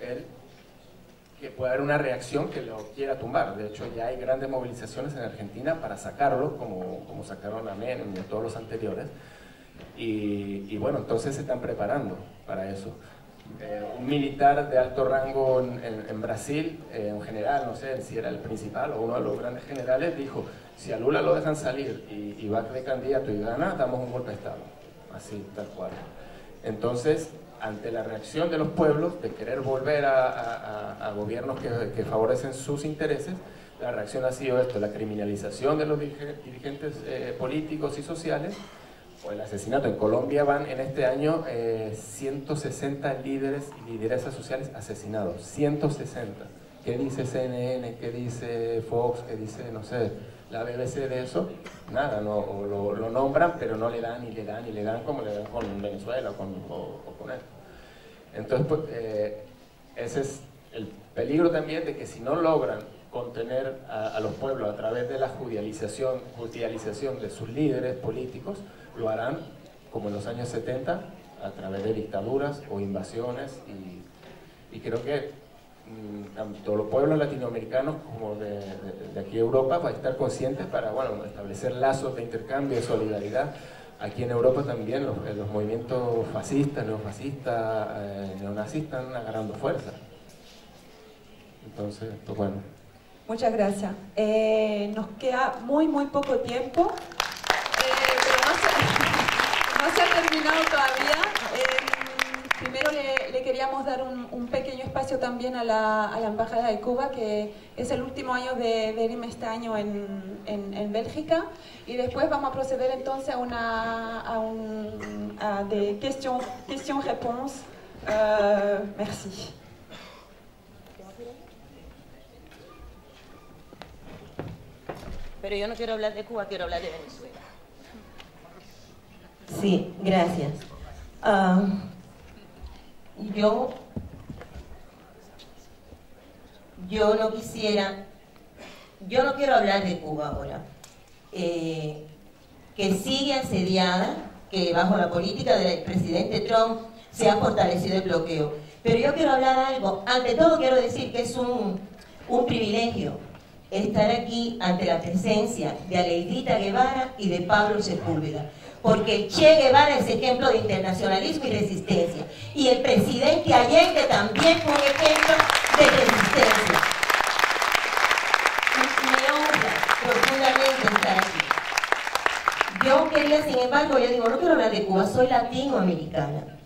que pueda haber una reacción que lo quiera tumbar. De hecho, ya hay grandes movilizaciones en Argentina para sacarlo, como sacaron a Menem y a todos los anteriores. Y bueno, entonces se están preparando para eso. Un militar de alto rango en Brasil, un general, no sé si era el principal o uno de los grandes generales, dijo: si a Lula lo dejan salir y va de candidato y gana, damos un golpe de Estado. Así, tal cual. Entonces, ante la reacción de los pueblos de querer volver a gobiernos que favorecen sus intereses, la reacción ha sido esto: la criminalización de los dirigentes políticos y sociales, o el asesinato. En Colombia van en este año 160 líderes y lideresas sociales asesinados. 160. ¿Qué dice CNN? ¿Qué dice Fox? ¿Qué dice, no sé, la BBC de eso? Nada, no, o lo nombran, pero no le dan, y le dan, y le dan, como le dan con Venezuela o con él. Entonces, pues, ese es el peligro también, de que si no logran contener a los pueblos a través de la judicialización de sus líderes políticos, lo harán como en los años 70, a través de dictaduras o invasiones, y creo que tanto los pueblos latinoamericanos como de aquí de Europa, para estar conscientes para, bueno, establecer lazos de intercambio, de solidaridad. Aquí en Europa también los movimientos fascistas, neofascistas, neonazistas están agarrando fuerza. Entonces, pues bueno. Muchas gracias. Nos queda muy poco tiempo, pero no se ha terminado todavía. Primero le queríamos dar un pequeño espacio también a la Embajada de Cuba, que es el último año de Verim este año en Bélgica, y después vamos a proceder entonces a de questions-réponses. Merci. Pero yo no quiero hablar de Cuba, quiero hablar de Venezuela. Sí, gracias. Yo no quiero hablar de Cuba ahora, que sigue asediada, que bajo la política del presidente Trump se ha fortalecido el bloqueo. Pero yo quiero hablar de algo. Ante todo quiero decir que es un privilegio estar aquí ante la presencia de Aleidita Guevara y de Pablo Sepúlveda, porque el Che Guevara es ejemplo de internacionalismo y resistencia, y el presidente Allende también fue un ejemplo de resistencia. Me honra profundamente estar aquí. Yo quería, sin embargo, yo digo, no quiero hablar de Cuba, soy latinoamericana,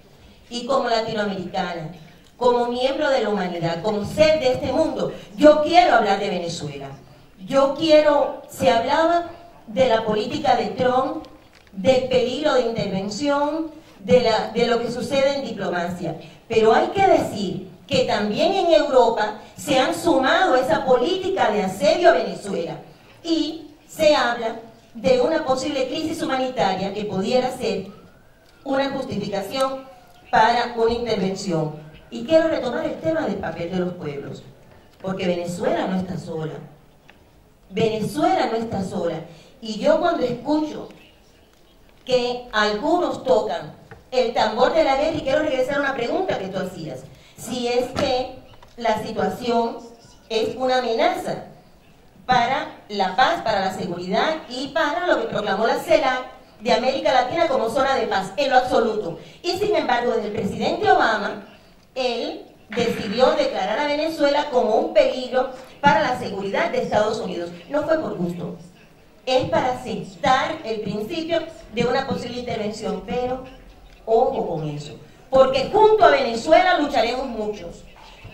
y como latinoamericana, como miembro de la humanidad, como ser de este mundo, yo quiero hablar de Venezuela. Se hablaba de la política de Trump, del peligro de intervención, de lo que sucede en diplomacia. Pero hay que decir que también en Europa se han sumado a esa política de asedio a Venezuela, y se habla de una posible crisis humanitaria que pudiera ser una justificación para una intervención. Y quiero retomar el tema del papel de los pueblos, porque Venezuela no está sola. Venezuela no está sola. Y yo cuando escucho que algunos tocan el tambor de la guerra, y quiero regresar a una pregunta que tú hacías, si es que la situación es una amenaza para la paz, para la seguridad y para lo que proclamó la CELAC de América Latina como zona de paz, en lo absoluto. Y sin embargo, desde el presidente Obama, él decidió declarar a Venezuela como un peligro para la seguridad de Estados Unidos. No fue por gusto, es para sentar el principio de una posible intervención, pero ojo con eso, porque junto a Venezuela lucharemos muchos.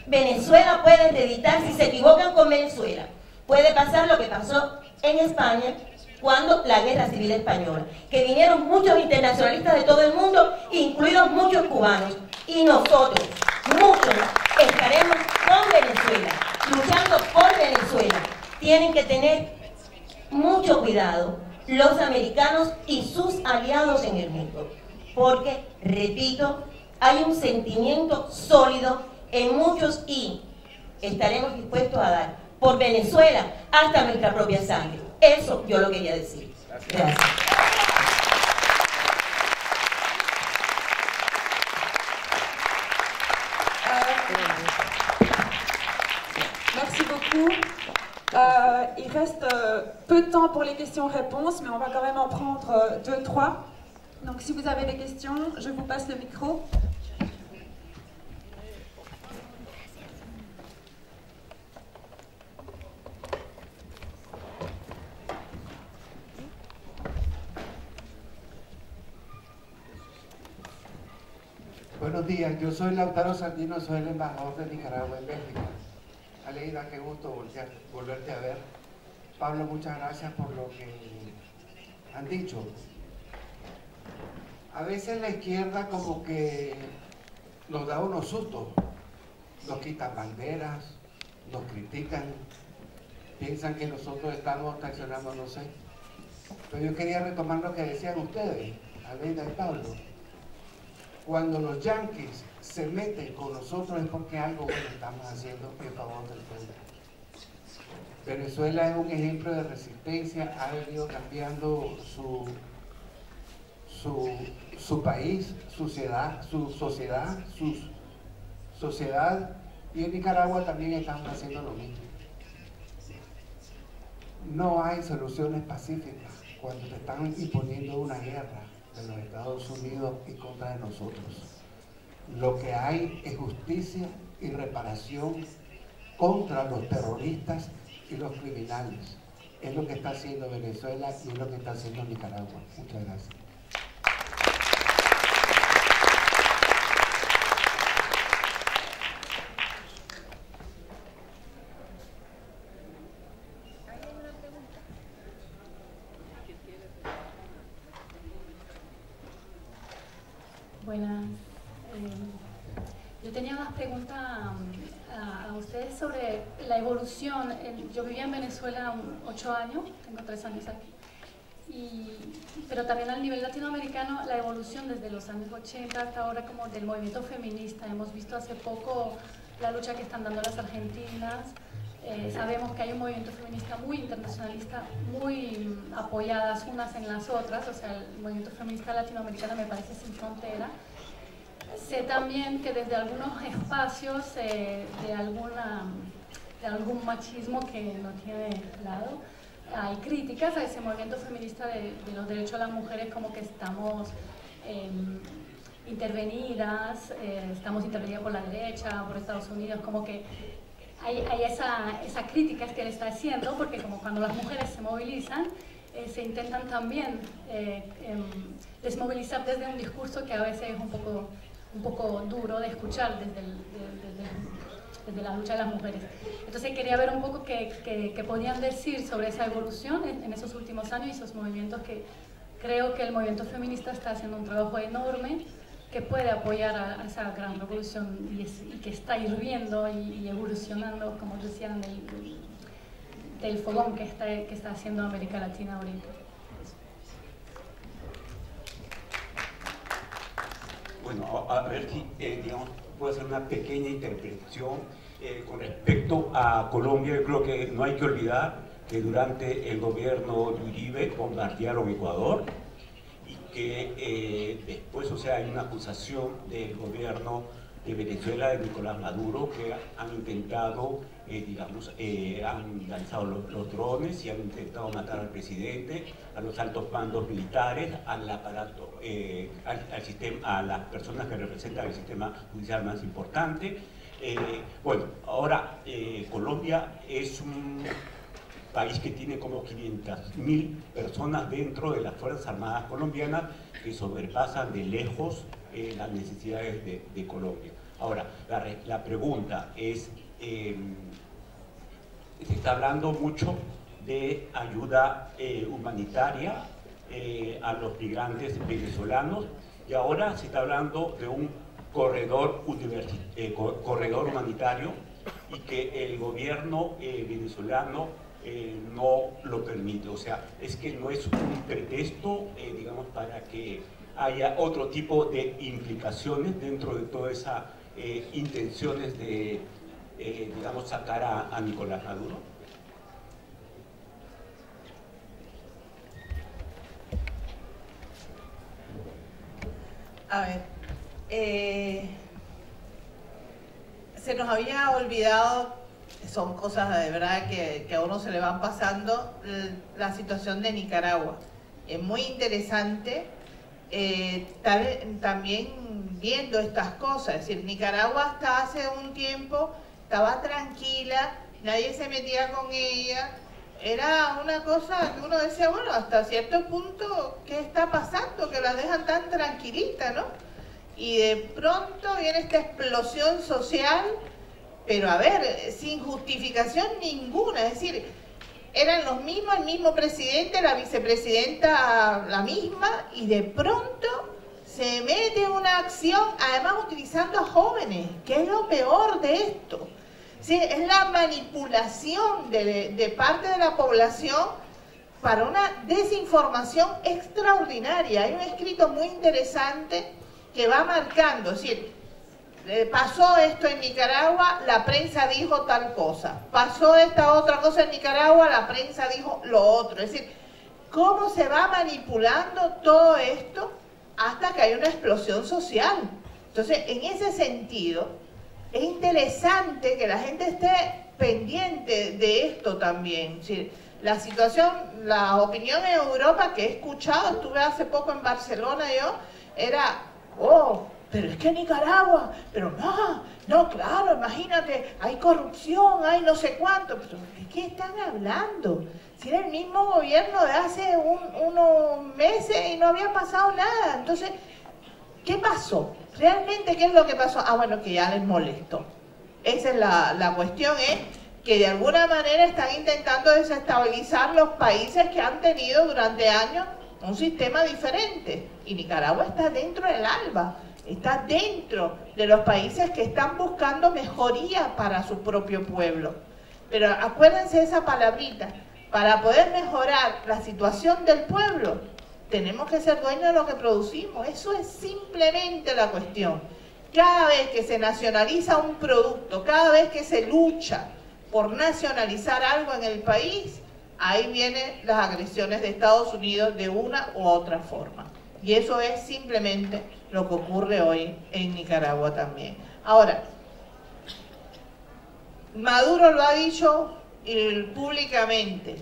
Venezuela puede reeditar, si se equivocan con Venezuela, puede pasar lo que pasó en España cuando la guerra civil española, que vinieron muchos internacionalistas de todo el mundo, incluidos muchos cubanos, y nosotros, muchos, estaremos con Venezuela, luchando por Venezuela. Tienen que tener mucho cuidado los americanos y sus aliados en el mundo, porque, repito, hay un sentimiento sólido en muchos, y estaremos dispuestos a dar por Venezuela hasta nuestra propia sangre. Eso yo lo quería decir. Gracias. Merci beaucoup. Il reste peu de temps pour les questions-réponses, mais on va quand même en prendre 2-3. Donc si vous avez des questions, je vous passe le micro. Buenos días, yo soy Lautaro Sandino, soy el embajador de Nicaragua en Bélgica. Aleida, qué gusto volverte a ver. Pablo, muchas gracias por lo que han dicho. A veces la izquierda como que nos da unos sustos, nos quitan banderas, nos critican, piensan que nosotros estamos traicionando, no sé. Pero yo quería retomar lo que decían ustedes, Aleida y Pablo. Cuando los yanquis se meten con nosotros es porque algo bueno estamos haciendo en favor del pueblo. Venezuela es un ejemplo de resistencia, ha venido cambiando su país, su sociedad Y en Nicaragua también están haciendo lo mismo. No hay soluciones pacíficas cuando te están imponiendo una guerra de los Estados Unidos en contra de nosotros. Lo que hay es justicia y reparación contra los terroristas y los criminales. Es lo que está haciendo Venezuela y es lo que está haciendo Nicaragua. Muchas gracias. Buenas. Yo tenía unas preguntas a ustedes sobre la evolución. Yo vivía en Venezuela 8 años, tengo 3 años aquí, pero también a nivel latinoamericano la evolución desde los años 80 hasta ahora como del movimiento feminista. Hemos visto hace poco la lucha que están dando las argentinas. Sabemos que hay un movimiento feminista muy internacionalista, muy apoyadas unas en las otras, o sea, el movimiento feminista latinoamericano me parece sin frontera. Sé también que desde algunos espacios de algún machismo que no tiene lado, hay críticas a ese movimiento feminista de los derechos de las mujeres, como que estamos intervenidas, estamos intervenidas por la derecha, por Estados Unidos, como que hay esa crítica que él está haciendo, porque como cuando las mujeres se movilizan, se intentan también desmovilizar desde un discurso que a veces es un poco duro de escuchar desde la lucha de las mujeres. Entonces quería ver un poco qué podían decir sobre esa evolución en esos últimos años y esos movimientos que creo que el movimiento feminista está haciendo un trabajo enorme que puede apoyar a esa gran revolución y que está hirviendo y evolucionando, como decían, del fogón que está haciendo América Latina ahorita. Bueno, a ver si, digamos, puedo hacer una pequeña interpretación con respecto a Colombia. Yo creo que no hay que olvidar que durante el gobierno de Uribe bombardearon Ecuador, que después, o sea, hay una acusación del gobierno de Venezuela, de Nicolás Maduro, que han intentado, digamos, han lanzado los drones y han intentado matar al presidente, a los altos mandos militares, al aparato, al sistema, a las personas que representan el sistema judicial más importante. Bueno, ahora Colombia es un país que tiene como 500.000 personas dentro de las Fuerzas Armadas colombianas, que sobrepasan de lejos las necesidades de Colombia. Ahora, la pregunta es, se está hablando mucho de ayuda humanitaria a los migrantes venezolanos, y ahora se está hablando de un corredor humanitario, y que el gobierno venezolano no lo permite. O sea, es que no es un pretexto, digamos, para que haya otro tipo de implicaciones dentro de todas esas intenciones de, digamos, sacar a Nicolás Maduro. A ver, se nos había olvidado, son cosas de verdad que a uno se le van pasando, la situación de Nicaragua. Es muy interesante estar también viendo estas cosas. Es decir, Nicaragua hasta hace un tiempo estaba tranquila, nadie se metía con ella. Era una cosa que uno decía, bueno, hasta cierto punto, ¿qué está pasando? Que las dejan tan tranquilitas, ¿no? Y de pronto viene esta explosión social, pero a ver, sin justificación ninguna. Es decir, eran los mismos, el mismo presidente, la vicepresidenta la misma, y de pronto se mete una acción, además utilizando a jóvenes, que es lo peor de esto. Sí, es la manipulación de parte de la población para una desinformación extraordinaria. Hay un escrito muy interesante que va marcando, es decir, pasó esto en Nicaragua, la prensa dijo tal cosa, pasó esta otra cosa en Nicaragua, la prensa dijo lo otro. Es decir, cómo se va manipulando todo esto hasta que hay una explosión social. Entonces, en ese sentido, es interesante que la gente esté pendiente de esto también. ¿Sí? La situación, la opinión en Europa que he escuchado, estuve hace poco en Barcelona yo, era, oh, pero es que Nicaragua, pero no, claro, imagínate, hay corrupción, hay no sé cuánto, pero ¿de qué están hablando? Si era el mismo gobierno de hace unos meses y no había pasado nada. Entonces, ¿qué pasó? ¿Realmente qué es lo que pasó? Ah, bueno, que ya les molestó. Esa es la cuestión, es que de alguna manera están intentando desestabilizar los países que han tenido durante años un sistema diferente. Y Nicaragua está dentro del ALBA, está dentro de los países que están buscando mejoría para su propio pueblo. Pero acuérdense de esa palabrita, para poder mejorar la situación del pueblo, tenemos que ser dueños de lo que producimos. Eso es simplemente la cuestión. Cada vez que se nacionaliza un producto, cada vez que se lucha por nacionalizar algo en el país, ahí vienen las agresiones de Estados Unidos de una u otra forma. Y eso es simplemente lo que ocurre hoy en Nicaragua también. Ahora, Maduro lo ha dicho públicamente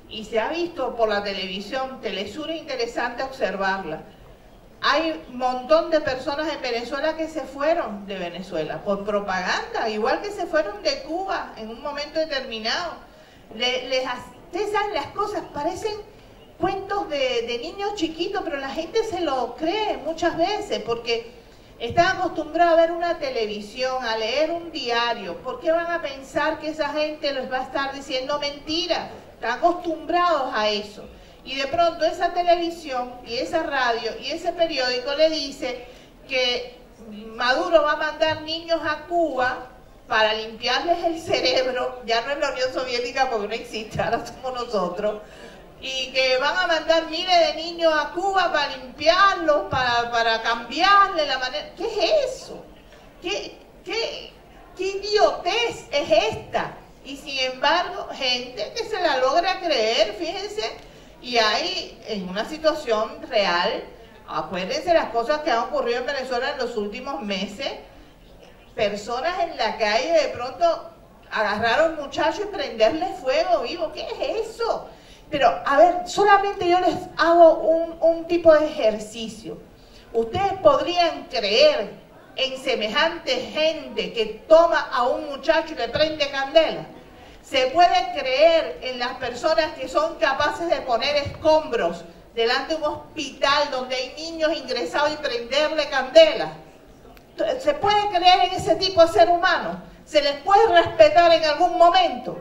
y se ha visto por la televisión. Telesur es interesante observarla. Hay un montón de personas en Venezuela que se fueron de Venezuela por propaganda, igual que se fueron de Cuba en un momento determinado. Ustedes saben, las cosas parecen cuentos de niños chiquitos, pero la gente se lo cree muchas veces porque están acostumbrados a ver una televisión, a leer un diario. ¿Por qué van a pensar que esa gente les va a estar diciendo mentiras? Están acostumbrados a eso. Y de pronto esa televisión y esa radio y ese periódico le dice que Maduro va a mandar niños a Cuba para limpiarles el cerebro. Ya no es la Unión Soviética porque no existe, ahora somos nosotros. Y que van a mandar miles de niños a Cuba para limpiarlos, para cambiarle la manera. ¿Qué es eso? ¿Qué idiotez es esta? Y sin embargo, gente que se la logra creer, fíjense. Y hay, en una situación real, acuérdense las cosas que han ocurrido en Venezuela en los últimos meses, personas en la calle de pronto agarraron muchachos y prenderle fuego vivo. ¿Qué es eso? Pero, a ver, solamente yo les hago un tipo de ejercicio. ¿Ustedes podrían creer en semejante gente que toma a un muchacho y le prende candela? ¿Se puede creer en las personas que son capaces de poner escombros delante de un hospital donde hay niños ingresados y prenderle candela? ¿Se puede creer en ese tipo de ser humano? ¿Se les puede respetar en algún momento?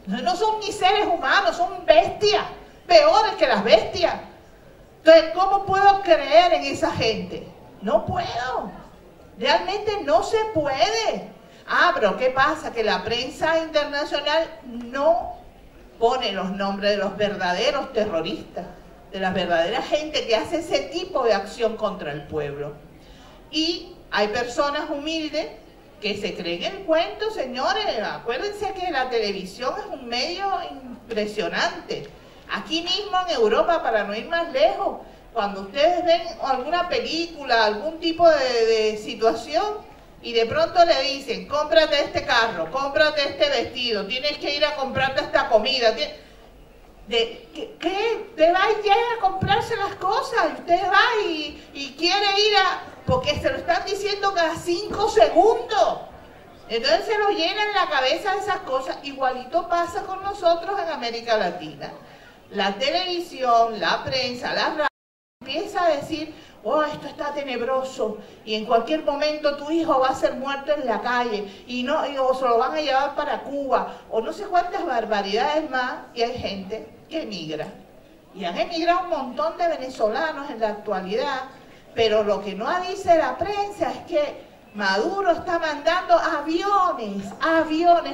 No son ni seres humanos, son bestias, peores que las bestias. Entonces, ¿cómo puedo creer en esa gente? No puedo. Realmente no se puede. Ah, pero ¿qué pasa? Que la prensa internacional no pone los nombres de los verdaderos terroristas, de la verdadera gente que hace ese tipo de acción contra el pueblo. Y hay personas humildes que se creen el cuento, señores. Acuérdense que la televisión es un medio impresionante. Aquí mismo en Europa, para no ir más lejos, cuando ustedes ven alguna película, algún tipo de situación, y de pronto le dicen, cómprate este carro, cómprate este vestido, tienes que ir a comprarte esta comida. ¿Qué? Usted va y llega a comprarse las cosas, usted va y quiere ir porque se lo están diciendo cada 5 segundos. Entonces se lo llenan la cabeza de esas cosas. Igualito pasa con nosotros en América Latina. La televisión, la prensa, la radio empieza a decir, oh, esto está tenebroso y en cualquier momento tu hijo va a ser muerto en la calle o se lo van a llevar para Cuba o no sé cuántas barbaridades más. Y hay gente que emigra y han emigrado un montón de venezolanos en la actualidad, pero lo que no dice la prensa es que Maduro está mandando aviones,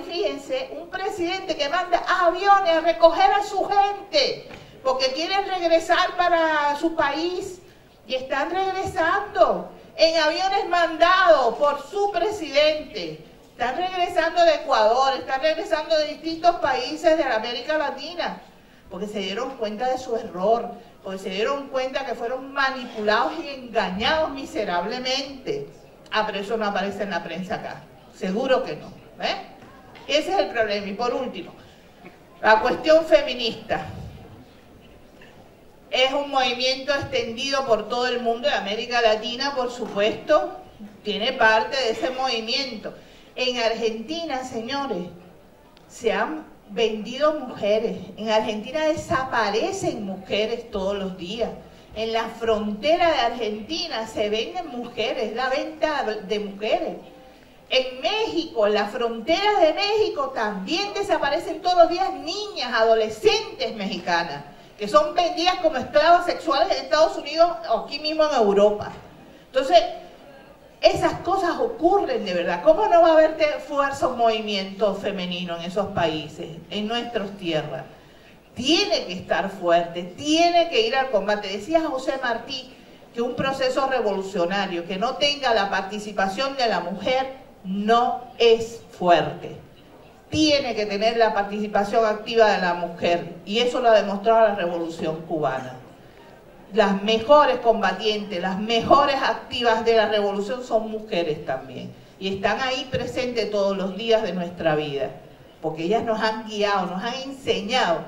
fíjense, un presidente que manda aviones a recoger a su gente porque quieren regresar para su país. Y están regresando en aviones mandados por su presidente. Están regresando de Ecuador, están regresando de distintos países de la América Latina, porque se dieron cuenta de su error, porque se dieron cuenta que fueron manipulados y engañados miserablemente. Ah, pero eso no aparece en la prensa acá. seguro que no. Ese es el problema. Y por último, la cuestión feminista. Es un movimiento extendido por todo el mundo. De América Latina, por supuesto, tiene parte de ese movimiento. En Argentina, señores, se han vendido mujeres. En Argentina desaparecen mujeres todos los días. En la frontera de Argentina se venden mujeres, la venta de mujeres. En México, en las fronteras de México, también desaparecen todos los días niñas, adolescentes mexicanas, que son vendidas como esclavas sexuales en Estados Unidos o aquí mismo en Europa. Entonces, esas cosas ocurren de verdad. ¿Cómo no va a haber fuerza o movimiento femenino en esos países, en nuestras tierras? Tiene que estar fuerte, tiene que ir al combate. Decía José Martí que un proceso revolucionario que no tenga la participación de la mujer no es fuerte. Tiene que tener la participación activa de la mujer, y eso lo ha demostrado la Revolución Cubana. Las mejores combatientes, las mejores activas de la revolución son mujeres también, y están ahí presentes todos los días de nuestra vida, porque ellas nos han guiado, nos han enseñado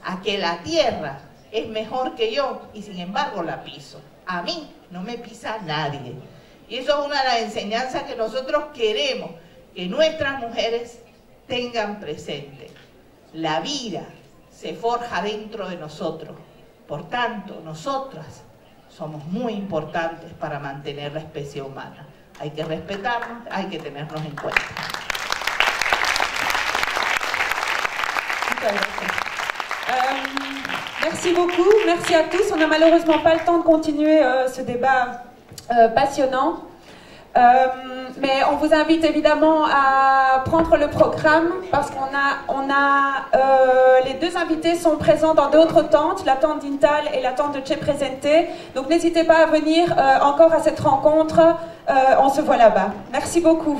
a que la tierra es mejor que yo, y sin embargo la piso. A mí no me pisa nadie. Y eso es una de las enseñanzas que nosotros queremos que nuestras mujeres tengan presente. La vida se forja dentro de nosotros. Por tanto, nosotras somos muy importantes para mantener la especie humana. Hay que respetarnos, hay que tenernos en cuenta. Muchas gracias. Merci beaucoup, merci à tous. On n'a malheureusement pas le temps de continuer ce débat passionnant. Mais on vous invite évidemment à prendre le programme parce qu'on a les deux invités sont présents dans d'autres tentes, la tente d'Intal et la tente de Che Presente. Donc n'hésitez pas à venir encore à cette rencontre. On se voit là-bas. Merci beaucoup.